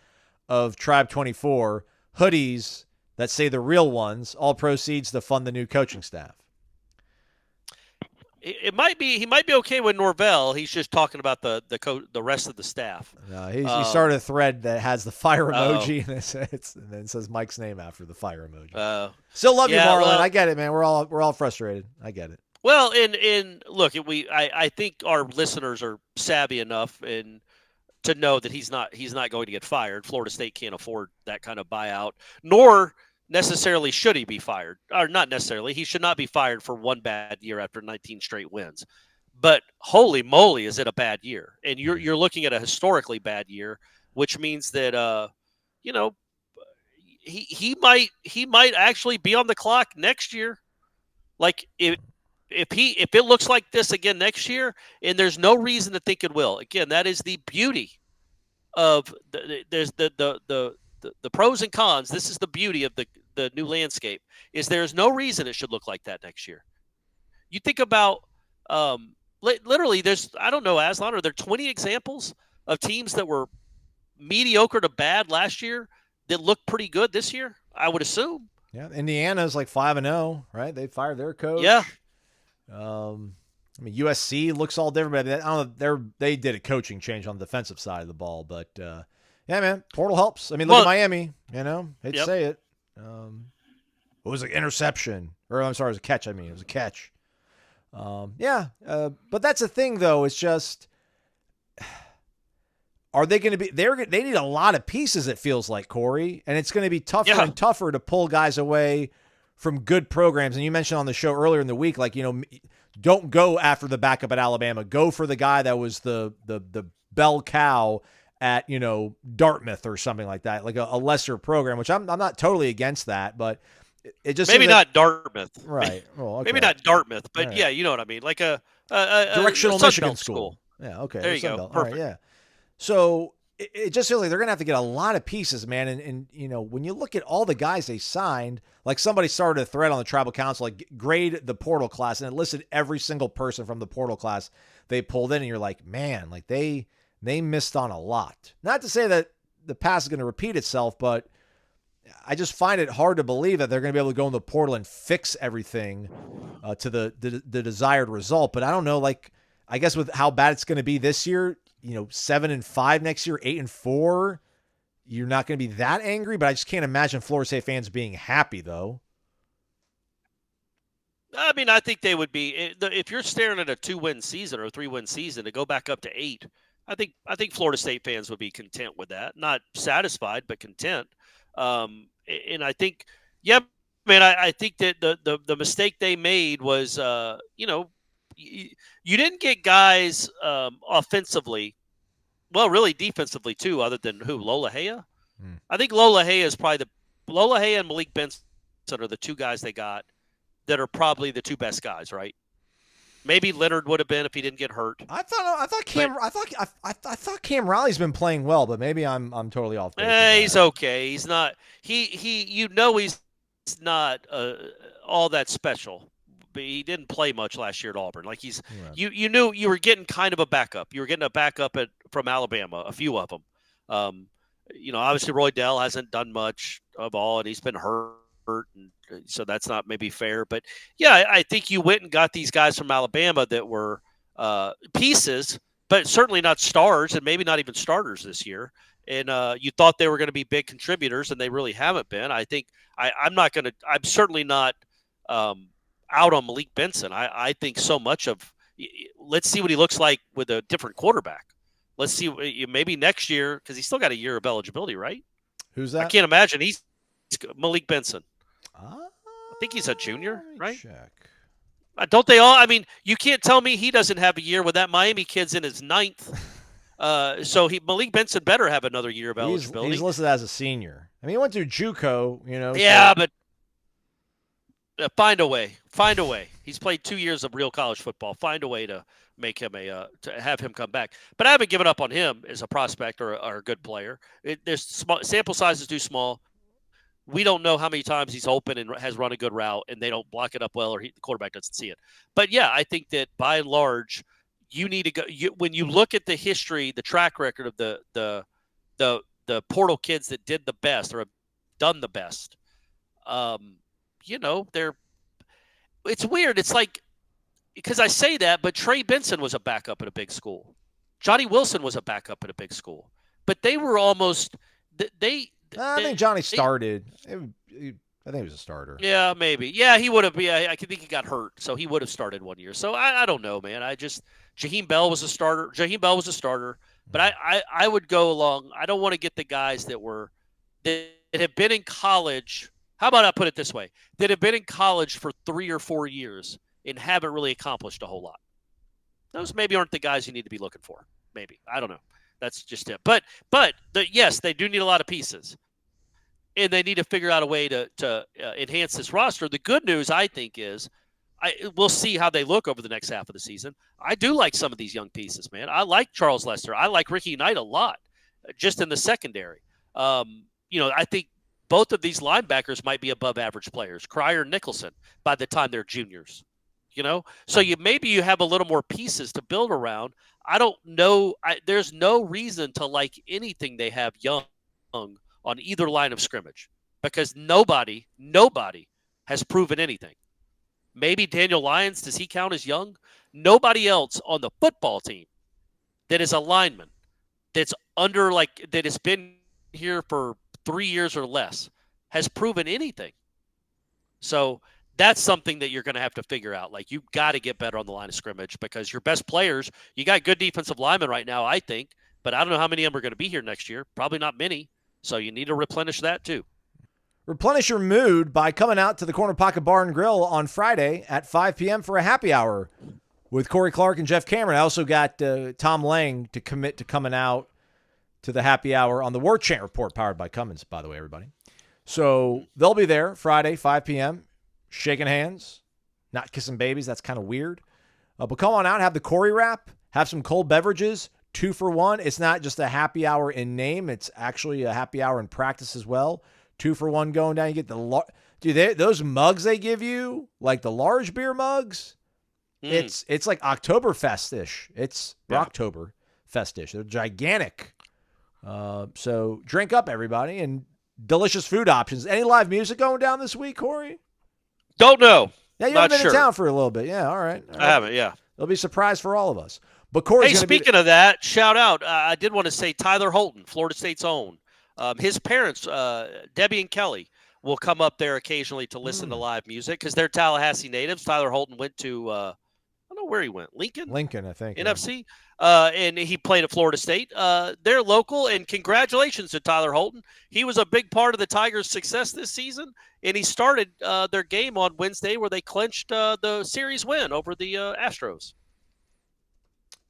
of Tribe 24, hoodies that say the real ones, all proceeds to fund the new coaching staff. He might be okay with Norvell. He's just talking about the rest of the staff. No, he started a thread that has the fire emoji and then it says Mike's name after the fire emoji. Still love you, Marlon. Well, I get it, man. We're all frustrated. I get it. Well, and look, I think our listeners are savvy enough and to know that he's not going to get fired. Florida State can't afford that kind of buyout, nor necessarily should he be fired. Or not necessarily. He should not be fired for one bad year after 19 straight wins. But holy moly, is it a bad year? And you're looking at a historically bad year, which means that he might actually be on the clock next year. Like if it looks like this again next year, and there's no reason to think it will. Again, that is the beauty of there's the pros and cons. This is the beauty of the new landscape. Is there's no reason it should look like that next year. You think about literally. There's I don't know, Aslan. Are there 20 examples of teams that were mediocre to bad last year that look pretty good this year? I would assume. Yeah, Indiana's like 5-0, right? They fired their coach. Yeah. I mean, USC looks all different, but I don't know. They did a coaching change on the defensive side of the ball, but yeah, man, portal helps. I mean, look at Miami. You know, hate to say it. It was an interception, or I'm sorry, it was a catch. I mean, it was a catch. But that's the thing, though. It's just, are they going to be? They need a lot of pieces. It feels like, Corey, and it's going to be tougher and tougher to pull guys away from good programs. And you mentioned on the show earlier in the week, like, don't go after the backup at Alabama. Go for the guy that was the bell cow at Dartmouth or something like that, like a lesser program. Which I'm not totally against that, but it just maybe not Dartmouth, right? Well, okay. Maybe not Dartmouth, but right. Yeah, you know what I mean, like a directional Michigan school. Yeah, okay. There you go. Perfect. All right, yeah. So it just feels like they're going to have to get a lot of pieces, man. And when you look at all the guys they signed, like somebody started a thread on the tribal council, like grade the portal class, and it listed every single person from the portal class they pulled in. And you're like, man, like they missed on a lot. Not to say that the past is going to repeat itself, but I just find it hard to believe that they're going to be able to go in the portal and fix everything to the desired result. But I don't know, like, I guess with how bad it's going to be this year, 7-5 next year, 8-4, you're not going to be that angry, but I just can't imagine Florida State fans being happy, though. I mean, I think they would be, if you're staring at a 2-win season or a 3-win season to go back up to 8. I think Florida State fans would be content with that. Not satisfied, but content. And I think, I think that the mistake they made was, you didn't get guys offensively, well, really defensively too, other than who? Lola Hea? I think Lola Hea is probably Lola Hea and Malik Benson are the two guys they got that are probably the two best guys, right? Maybe Leonard would have been if he didn't get hurt. I thought Cam Riley's been playing well, but maybe I'm totally off base. He's okay. He's not. He's not all that special. But he didn't play much last year at Auburn. Like right. You knew you were getting kind of a backup. You were getting a backup from Alabama, a few of them. Obviously Roy Dell hasn't done much of all, and he's been hurt, and so that's not maybe fair. But yeah, I think you went and got these guys from Alabama that were pieces, but certainly not stars, and maybe not even starters this year. And you thought they were going to be big contributors, and they really haven't been. I think I'm certainly not out on Malik Benson. I think so much of let's see what he looks like with a different quarterback. Let's see, maybe next year, because he's still got a year of eligibility, right? Who's that? I can't imagine. He's Malik Benson. I think he's a junior, right? Check. Don't they all? I mean, you can't tell me he doesn't have a year with that Miami kid's in his 9th. So Malik Benson better have another year of eligibility. He's listed as a senior. I mean, he went through JUCO, Yeah, but find a way. He's played 2 years of real college football. Find a way to make him to have him come back. But I haven't given up on him as a prospect or a good player. There's sample size is too small. We don't know how many times he's open and has run a good route, and they don't block it up well, or the quarterback doesn't see it. But yeah, I think that by and large, you need to go. When you look at the history, the track record of the portal kids that did the best or have done the best, it's weird. It's like, because I say that, but Trey Benson was a backup at a big school. Johnny Wilson was a backup at a big school, but they were almost I think Johnny started. I think he was a starter. Yeah, maybe. Yeah, he would have. Yeah, I think he got hurt, so he would have started 1 year. So I don't know, man. Jaheim Bell was a starter. But I would go along. I don't want to get the guys that have been in college. How about I put it this way? That have been in college for 3 or 4 years and haven't really accomplished a whole lot. Those maybe aren't the guys you need to be looking for. Maybe. I don't know. That's just it. But yes, they do need a lot of pieces. And they need to figure out a way to enhance this roster. The good news, I think, is we'll see how they look over the next half of the season. I do like some of these young pieces, man. I like Charles Lester. I like Ricky Knight a lot, just in the secondary. I think both of these linebackers might be above average players, Cryer and Nicholson, by the time they're juniors. So maybe you have a little more pieces to build around. I don't know. There's no reason to like anything they have young on either line of scrimmage, because nobody has proven anything. Maybe Daniel Lyons, does he count as young? Nobody else on the football team that is a lineman that has been here for 3 years or less has proven anything. So That's something that you're going to have to figure out. Like, you've got to get better on the line of scrimmage because your best players, you got good defensive linemen right now, I think, but I don't know how many of them are going to be here next year. Probably not many. So you need to replenish that too. Replenish your mood by coming out to the Corner Pocket Bar and Grill on Friday at 5 p.m. for a happy hour with Corey Clark and Jeff Cameron. I also got Tom Lang to commit to coming out to the happy hour on the Warchant Report, powered by Cummins, by the way, everybody. So they'll be there Friday, 5 p.m., shaking hands, not kissing babies. That's kind of weird. But come on out, have the Corey wrap, have some cold beverages, 2 for 1. It's not just a happy hour in name. It's actually a happy hour in practice as well. 2 for 1 going down. You get those mugs they give you, like the large beer mugs. It's like Oktoberfest-ish. It's Rocktoberfest-ish. They're gigantic. So drink up, everybody, and delicious food options. Any live music going down this week, Corey? Don't know. Yeah, you haven't been in town for a little bit. Yeah, all right. I haven't, yeah. It'll be a surprise for all of us. But Corey's speaking of that, shout out. I did want to say Tyler Holton, Florida State's own. His parents, Debbie and Kelly, will come up there occasionally to listen to live music because they're Tallahassee natives. Tyler Holton went to, I don't know where he went. Lincoln, I think. NFC. Yeah. And he played at Florida State. They're local, and congratulations to Tyler Holton. He was a big part of the Tigers' success this season, and he started their game on Wednesday where they clinched the series win over the Astros.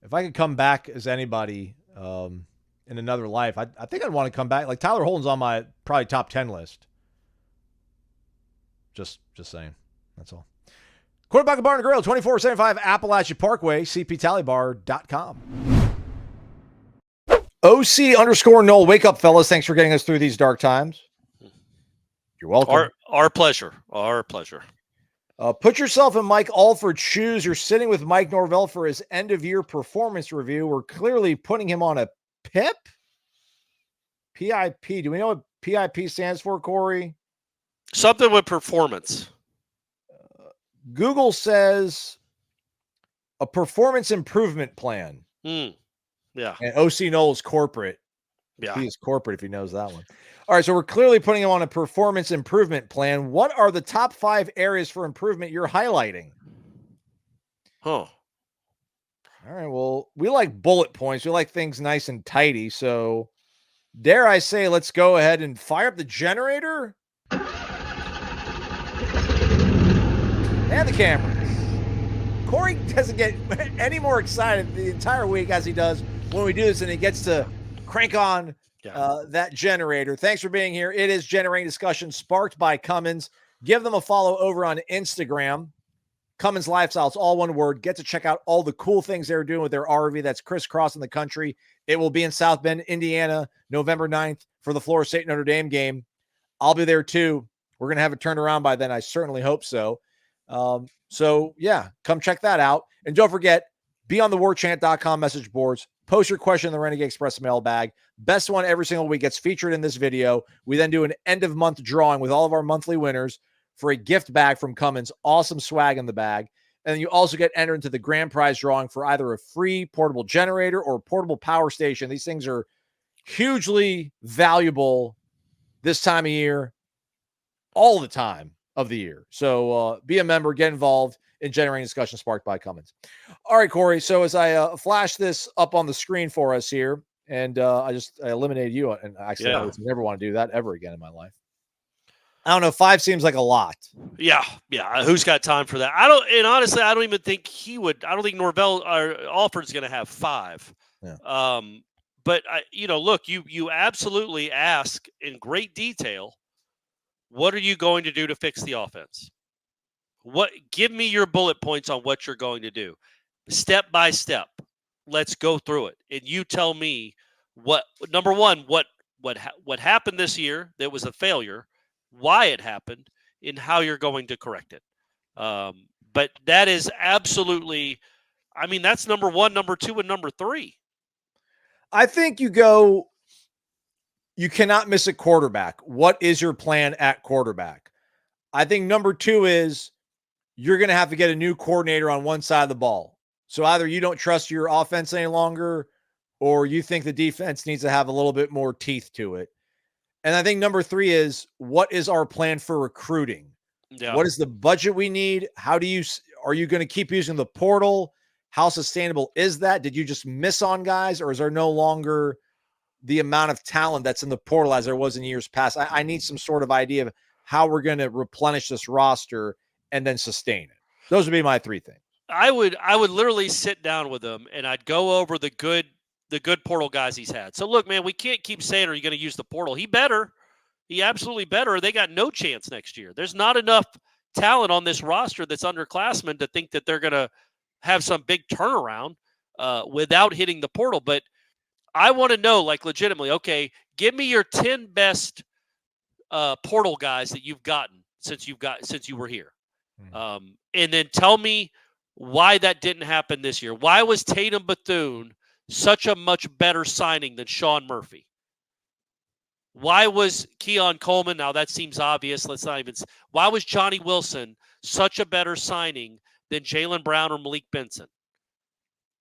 If I could come back as anybody in another life, I think I'd want to come back. Like, Tyler Holton's on my probably top 10 list. Just saying. That's all. Quarterback Bar and Grill, 2475 Appalachia Parkway, cptallybar.com. OC_Noel. Wake up, fellas. Thanks for getting us through these dark times. You're welcome. Our pleasure. Our pleasure. Put yourself in Mike Alford's shoes. You're sitting with Mike Norvell for his end-of-year performance review. We're clearly putting him on a PIP? PIP. Do we know what PIP stands for, Corey? Something with performance. Google says a performance improvement plan. Yeah. And OC Noles corporate. Yeah. He is corporate if he knows that one. All right, so we're clearly putting him on a performance improvement plan. What are the top 5 areas for improvement you're highlighting? Huh. All right, well, we like bullet points. We like things nice and tidy. So dare I say, let's go ahead and fire up the generator and the cameras. Corey doesn't get any more excited the entire week as he does when we do this, and he gets to crank on that generator. Thanks for being here. It is Generating Discussion, sparked by Cummins. Give them a follow over on Instagram. Cummins Lifestyle, it's all one word. Get to check out all the cool things they're doing with their RV that's crisscrossing the country. It will be in South Bend, Indiana, November 9th for the Florida State Notre Dame game. I'll be there too. We're going to have it turned around by then. I certainly hope so. So yeah, come check that out. And don't forget, be on the warchant.com message boards. Post your question in the Renegade Express mailbag. Best one every single week gets featured in this video. We then do an end of month drawing with all of our monthly winners for a gift bag from Cummins. Awesome swag in the bag. And then you also get entered into the grand prize drawing for either a free portable generator or portable power station. These things are hugely valuable this time of year, all the time of the year. So be a member, get involved in Generating Discussion, sparked by Cummins. All right, Corey. So as I flash this up on the screen for us here, and I eliminated you, and actually I would never want to do that ever again in my life. I don't know. 5 seems like a lot. Yeah. Who's got time for that? Honestly, I don't even think he would. I don't think Norvell or Alford's going to have 5. Yeah. But look, you absolutely ask in great detail, what are you going to do to fix the offense? Give me your bullet points on what you're going to do, step by step. Let's go through it, and you tell me number one, what happened this year that was a failure, why it happened, and how you're going to correct it. But that is absolutely, that's number 1, number 2, and number 3. I think you cannot miss a quarterback. What is your plan at quarterback? I think number 2 is you're going to have to get a new coordinator on one side of the ball. So either you don't trust your offense any longer, or you think the defense needs to have a little bit more teeth to it. And I think number 3 is, what is our plan for recruiting? Yeah. What is the budget we need? Are you going to keep using the portal? How sustainable is that? Did you just miss on guys, or is there no longer the amount of talent that's in the portal as there was in years past? I need some sort of idea of how we're going to replenish this roster and then sustain it. Those would be my three things. I would literally sit down with him and I'd go over the good portal guys he's had. So look, man, we can't keep saying, are you going to use the portal? He absolutely better, or they got no chance next year. There's not enough talent on this roster that's underclassmen to think that they're going to have some big turnaround without hitting the portal. But I want to know, like, legitimately, okay, give me your 10 best portal guys that you've gotten since you were here. And then tell me why that didn't happen this year. Why was Tatum Bethune such a much better signing than Sean Murphy? Why was Keon Coleman? Now that seems obvious. Why was Johnny Wilson such a better signing than Jaylen Brown or Malik Benson?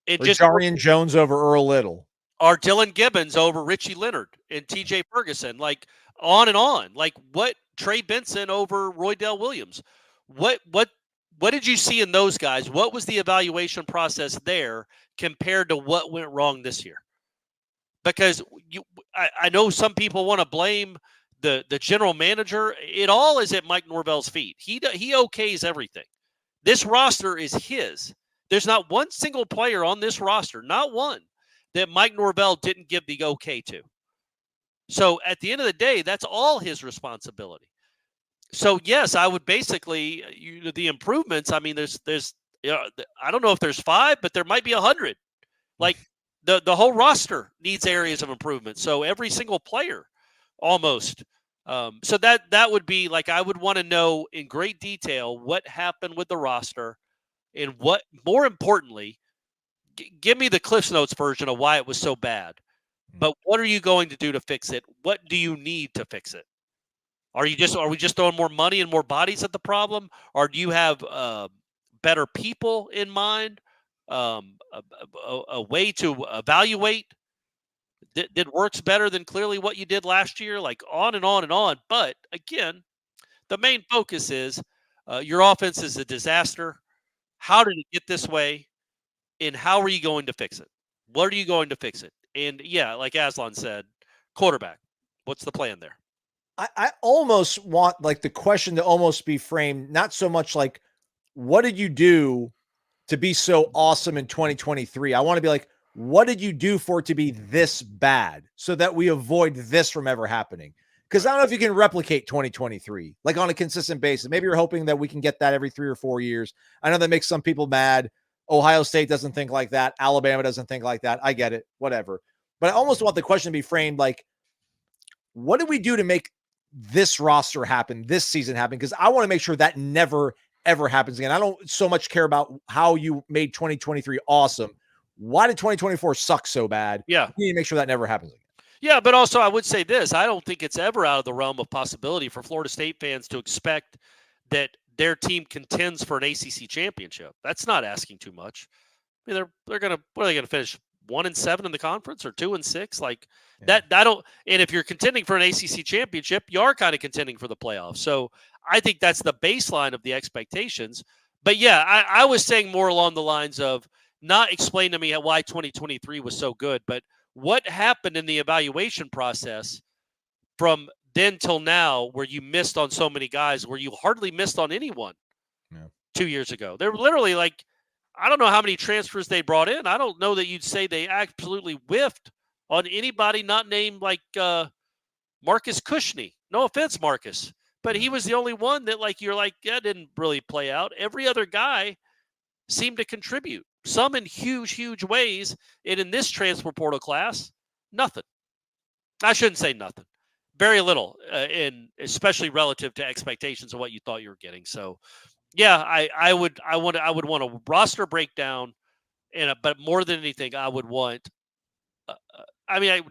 Or Jarian Jones over Earl Little. Or Dylan Gibbons over Richie Leonard and TJ Ferguson. Like, on and on. Like, what? Trey Benson over Roydell Williams. What did you see in those guys? What was the evaluation process there compared to what went wrong this year? Because I know some people want to blame the general manager. It all is at Mike Norvell's feet. He okays everything. This roster is his. There's not one single player on this roster, not one, that Mike Norvell didn't give the okay to. So at the end of the day, that's all his responsibility. So yes, I would basically the improvements. I mean, there's I don't know if there's 5, but there might be 100. Like the whole roster needs areas of improvement. So every single player, almost. So that would be like, I would want to know in great detail what happened with the roster, and what, more importantly, give me the Cliff's Notes version of why it was so bad. But what are you going to do to fix it? What do you need to fix it? Are we just throwing more money and more bodies at the problem? Or do you have better people in mind? A way to evaluate that works better than clearly what you did last year? Like, on and on and on. But again, the main focus is your offense is a disaster. How did it get this way? And how are you going to fix it? What are you going to fix it? And yeah, like Aslan said, quarterback. What's the plan there? I almost want like the question to almost be framed, not so much like, what did you do to be so awesome in 2023? I want to be like, what did you do for it to be this bad so that we avoid this from ever happening? Because I don't know if you can replicate 2023 like on a consistent basis. Maybe you're hoping that we can get that every 3 or 4 years. I know that makes some people mad. Ohio State doesn't think like that. Alabama doesn't think like that. I get it. Whatever. But I almost want the question to be framed like, what did we do to make this roster happen, this season happen? Because I want to make sure that never, ever happens again. I don't so much care about how you made 2023 awesome. Why did 2024 suck so bad? Yeah. We need to make sure that never happens again. Yeah, but also I would say this. I don't think it's ever out of the realm of possibility for Florida State fans to expect that their team contends for an ACC championship. That's not asking too much. I mean, they're going to, what are they going to finish? 1-7 in the conference or 2-6? Like that I don't. And if you're contending for an ACC championship, you are kind of contending for the playoffs. So I think that's the baseline of the expectations. But yeah, I was saying more along the lines of, not explain to me why 2023 was so good, but what happened in the evaluation process from then till now, where you missed on so many guys, where you hardly missed on anyone 2 years ago. They're literally like, I don't know how many transfers they brought in. I don't know that you'd say they absolutely whiffed on anybody not named like Marcus Cushney. No offense, Marcus, but he was the only one that like, you're like, that didn't really play out. Every other guy seemed to contribute, some in huge, huge ways. And in this transfer portal class, nothing. I shouldn't say nothing. Very little, especially relative to expectations of what you thought you were getting. So, yeah, I would want a roster breakdown, but more than anything, I would want.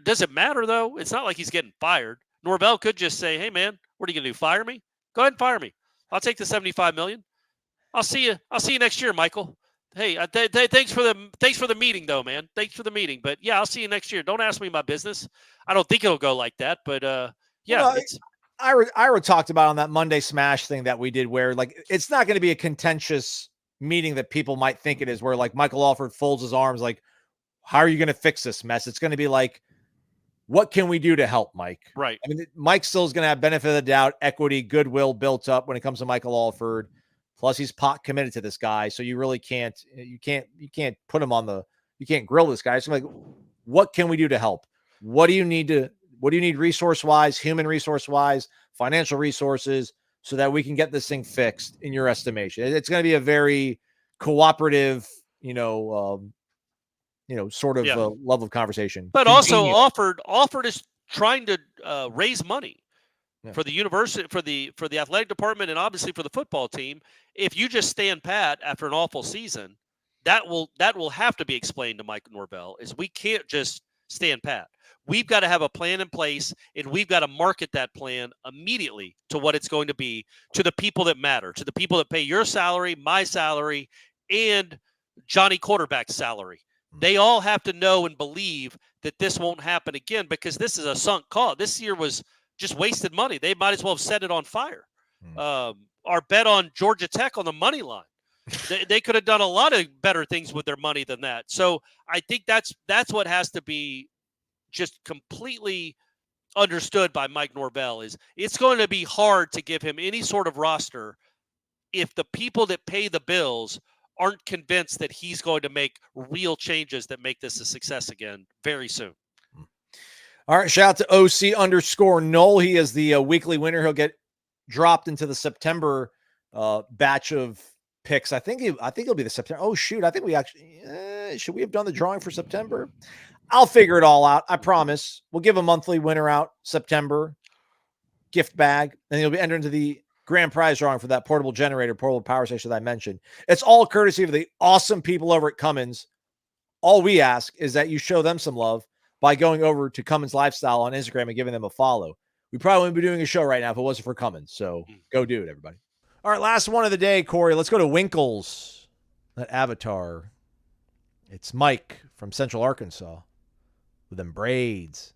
Does it matter though? It's not like he's getting fired. Norvell could just say, "Hey, man, what are you gonna do? Fire me? Go ahead and fire me. I'll take the $75 million. I'll see you next year, Michael. Hey, thanks for the meeting, though, man. Thanks for the meeting. But yeah, I'll see you next year. Don't ask me my business. I don't think it'll go like that, but yeah. Well, Ira talked about on that Monday Smash thing that we did, where like it's not going to be a contentious meeting that people might think it is, where like Michael Alford folds his arms like, how are you going to fix this mess? It's going to be like, what can we do to help Mike? Right. I mean, Mike still is going to have benefit of the doubt, equity, goodwill built up when it comes to Michael Alford. Plus, he's pot committed to this guy, so you really can't put him on the, you can't grill this guy. So like, what can we do to help? What do you need resource wise, human resource wise, financial resources, so that we can get this thing fixed? In your estimation, it's going to be a very cooperative, sort of level of conversation. But also Alford is trying to raise money for the university, for the athletic department, and obviously for the football team. If you just stand pat after an awful season, that will have to be explained to Mike Norvell. Is we can't just stand pat. We've got to have a plan in place, and we've got to market that plan immediately to what it's going to be, to the people that matter, to the people that pay your salary, my salary, and Johnny Quarterback's salary. They all have to know and believe that this won't happen again, because this is a sunk cost. This year was just wasted money. They might as well have set it on fire. Our bet on Georgia Tech on the money line, they could have done a lot of better things with their money than that. So I think that's what has to be just completely understood by Mike Norvell. Is it's going to be hard to give him any sort of roster if the people that pay the bills aren't convinced that he's going to make real changes that make this a success again very soon. All right. Shout out to OC_Nole. He is the weekly winner. He'll get dropped into the September batch of picks. I think he'll be the September. Oh shoot. I think we actually, should we have done the drawing for September? I'll figure it all out. I promise. We'll give a monthly winner out September gift bag, and he'll be entered into the grand prize drawing for that portable generator, portable power station that I mentioned. It's all courtesy of the awesome people over at Cummins. All we ask is that you show them some love by going over to Cummins Lifestyle on Instagram and giving them a follow. We probably wouldn't be doing a show right now if it wasn't for Cummins. So go do it, everybody. All right, last one of the day, Corey. Let's go to Winkles, that avatar. It's Mike from Central Arkansas with them braids.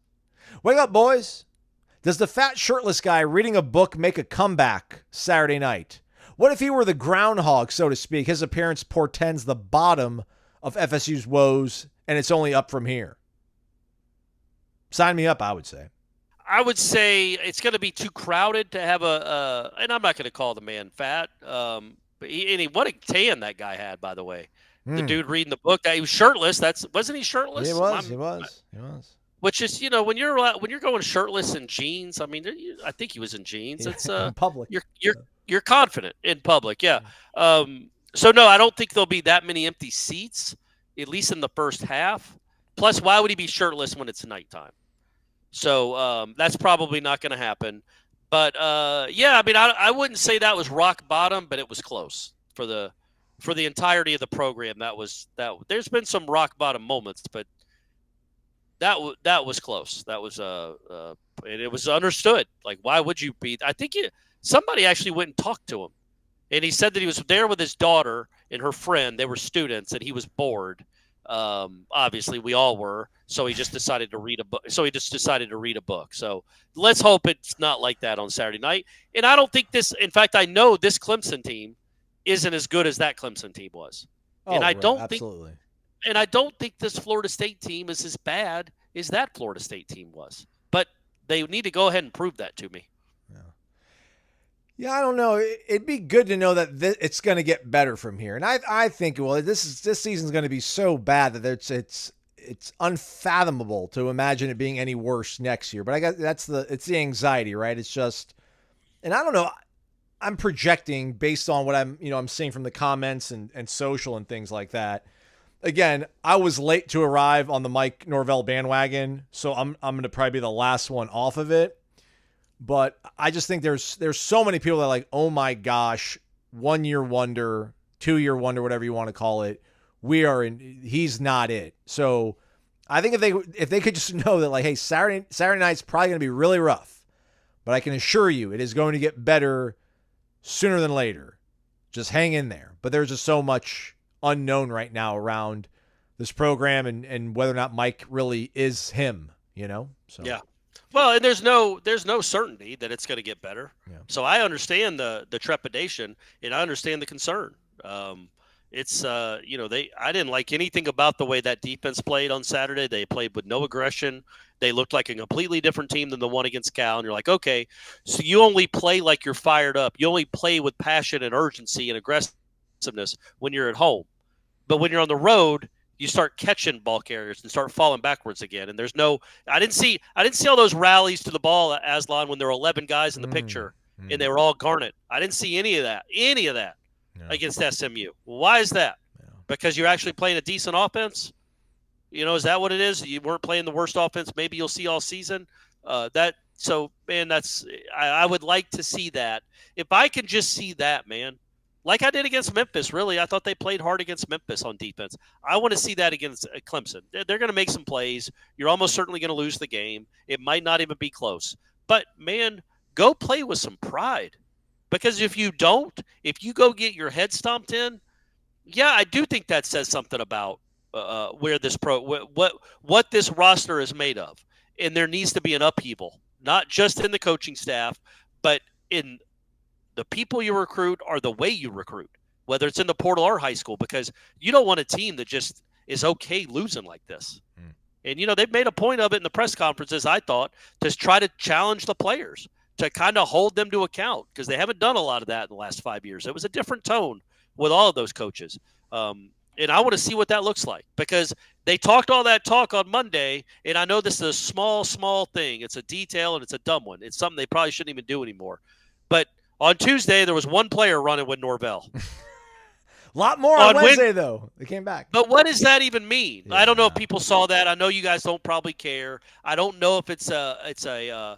Wake up, boys. Does the fat shirtless guy reading a book make a comeback Saturday night? What if he were the groundhog, so to speak? His appearance portends the bottom of FSU's woes, and it's only up from here. Sign me up, I would say. I would say it's going to be too crowded to have and I'm not going to call the man fat. But what a tan that guy had, by the way. The dude reading the book, he was shirtless. Wasn't he shirtless? He was. Which is, when you're going shirtless in jeans. I mean, I think he was in jeans. It's in public. You're confident in public, yeah. So no, I don't think there'll be that many empty seats, at least in the first half. Plus, why would he be shirtless when it's nighttime? So that's probably not going to happen. But yeah, I mean, I wouldn't say that was rock bottom, but it was close for the entirety of the program. That there's been some rock bottom moments, but that was close. That was and it was understood. Like, why would you be? I think somebody actually went and talked to him, and he said that he was there with his daughter and her friend. They were students, and he was bored. Obviously, we all were. So he just decided to read a book. So let's hope it's not like that on Saturday night. And I don't think in fact, I know this Clemson team isn't as good as that Clemson team was. And I don't think this Florida State team is as bad as that Florida State team was. But they need to go ahead and prove that to me. Yeah, I don't know. It'd be good to know that it's going to get better from here. And I think, well, this season's going to be so bad that it's unfathomable to imagine it being any worse next year. But I guess it's the anxiety, right? It's just, and I don't know. I'm projecting based on what I'm seeing from the comments and social and things like that. Again, I was late to arrive on the Mike Norvell bandwagon, so I'm going to probably be the last one off of it. But I just think there's so many people that are like, oh my gosh, 1 year wonder, 2 year wonder, whatever you want to call it. He's not it. So I think if they could just know that, like, hey, Saturday night's probably going to be really rough, but I can assure you it is going to get better sooner than later. Just hang in there. But there's just so much unknown right now around this program and whether or not Mike really is him, So yeah. Well, and there's no certainty that it's going to get better. Yeah. So I understand the trepidation, and I understand the concern. It's I didn't like anything about the way that defense played on Saturday. They played with no aggression. They looked like a completely different team than the one against Cal. And you're like, okay, so you only play like you're fired up. You only play with passion and urgency and aggressiveness when you're at home. But when you're on the road, you start catching ball carriers and start falling backwards again. And there's no – I didn't see all those rallies to the ball, Aslan, when there were 11 guys in the picture and they were all Garnet. I didn't see any of that against SMU. Why is that? Yeah. Because you're actually playing a decent offense? Is that what it is? You weren't playing the worst offense maybe you'll see all season? I would like to see that. If I can just see that, man, like I did against Memphis, really. I thought they played hard against Memphis on defense. I want to see that against Clemson. They're going to make some plays. You're almost certainly going to lose the game. It might not even be close. But, man, go play with some pride. Because if you don't, if you go get your head stomped in, yeah, I do think that says something about where this what this roster is made of. And there needs to be an upheaval, not just in the coaching staff, but in the people you recruit or the way you recruit, whether it's in the portal or high school, because you don't want a team that just is okay losing like this. And, they've made a point of it in the press conferences, I thought, to try to challenge the players, to kind of hold them to account, because they haven't done a lot of that in the last 5 years. It was a different tone with all of those coaches. And I want to see what that looks like, because they talked all that talk on Monday, and I know this is a small thing. It's a detail, and it's a dumb one. It's something they probably shouldn't even do anymore. But on Tuesday, there was one player running with Norvell. A lot more on Wednesday, though. They came back. But what does that even mean? Yeah. I don't know if people saw that. I know you guys don't probably care. I don't know if it's a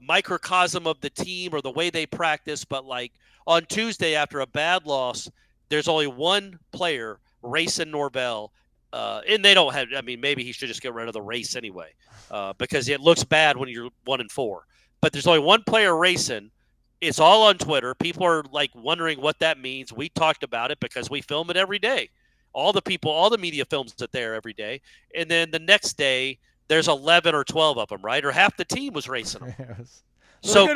microcosm of the team or the way they practice. But, like, on Tuesday after a bad loss, there's only one player racing Norvell. And they don't have – I mean, maybe he should just get rid of the race anyway because it looks bad when you're 1-4. But there's only one player racing. It's all on Twitter. People are like wondering what that means. We talked about it because we film it every day. All the media films it there every day. And then the next day, there's 11 or 12 of them, right? Or half the team was racing them. So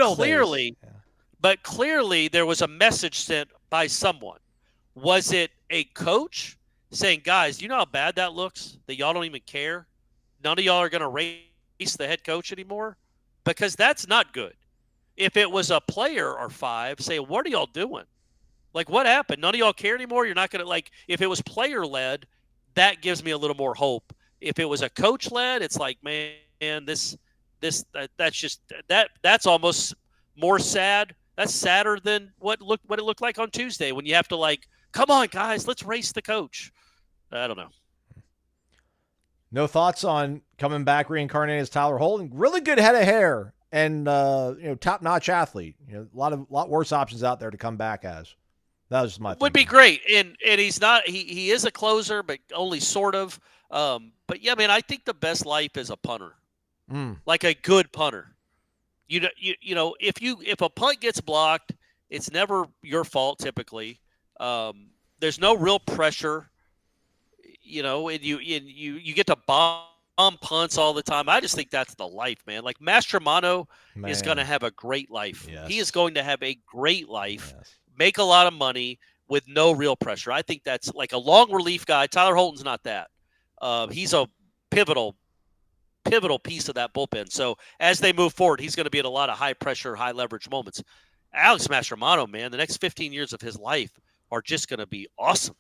clearly there was a message sent by someone. Was it a coach saying, guys, you know how bad that looks? That y'all don't even care? None of y'all are going to race the head coach anymore? Because that's not good. If it was a player or five, say, what are y'all doing? Like, what happened? None of y'all care anymore? You're not going to, like, if it was player-led, that gives me a little more hope. If it was a coach-led, it's like, man, that's almost more sad. That's sadder than what it looked like on Tuesday when you have to, like, come on, guys, let's race the coach. I don't know. No thoughts on coming back reincarnated as Tyler Holden? Really good head of hair. And top-notch athlete. A lot worse options out there to come back as. That was just my. Would be great, and he's not. He is a closer, but only sort of. But yeah, man, I think the best life is a punter, like a good punter. If a punt gets blocked, it's never your fault typically. There's no real pressure. And you get to bomb punts all the time. I just think that's the life, man. Like Mastromano is going to have a great life. Yes. He is going to have a great life, make a lot of money with no real pressure. I think that's like a long relief guy. Tyler Holton's not that. He's a pivotal piece of that bullpen. So as they move forward, he's going to be in a lot of high pressure, high leverage moments. Alex Mastromano, man, the next 15 years of his life are just going to be awesome.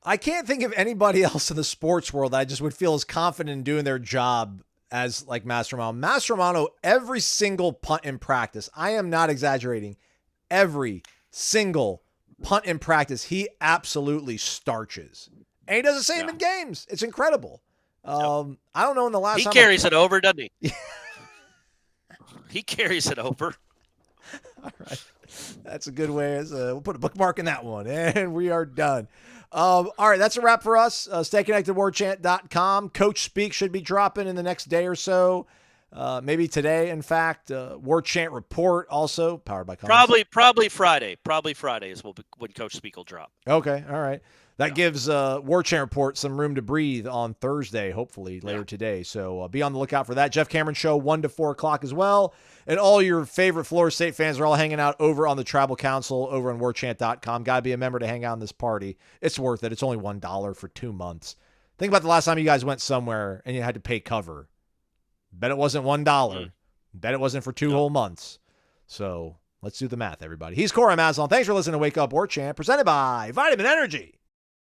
I can't think of anybody else in the sports world that I just would feel as confident in doing their job as like Mastromano. Mastromano, every single punt in practice, I am not exaggerating, every single punt in practice, he absolutely starches. And he does the same in games. It's incredible. I don't know in the last time. He carries it over, doesn't he? He carries it over. All right. That's a good way. We'll put a bookmark in that one, and we are done. All right, that's a wrap for us. Stay connected, warchant.com. Coach Speak should be dropping in the next day or so. Maybe today, in fact. Warchant Report also powered by Cummins. Probably Friday. Probably Friday is when Coach Speak will drop. Okay, all right. That gives Warchant Report some room to breathe on Thursday, hopefully later today. So be on the lookout for that. Jeff Cameron Show, 1 to 4 o'clock as well. And all your favorite Florida State fans are all hanging out over on the Tribal Council over on warchant.com. Got to be a member to hang out in this party. It's worth it. It's only $1 for 2 months. Think about the last time you guys went somewhere and you had to pay cover. Bet it wasn't $1. Bet it wasn't for 2 whole months. So let's do the math, everybody. He's Corey Maslon. Thanks for listening to Wake Up Warchant, presented by Vitamin Energy.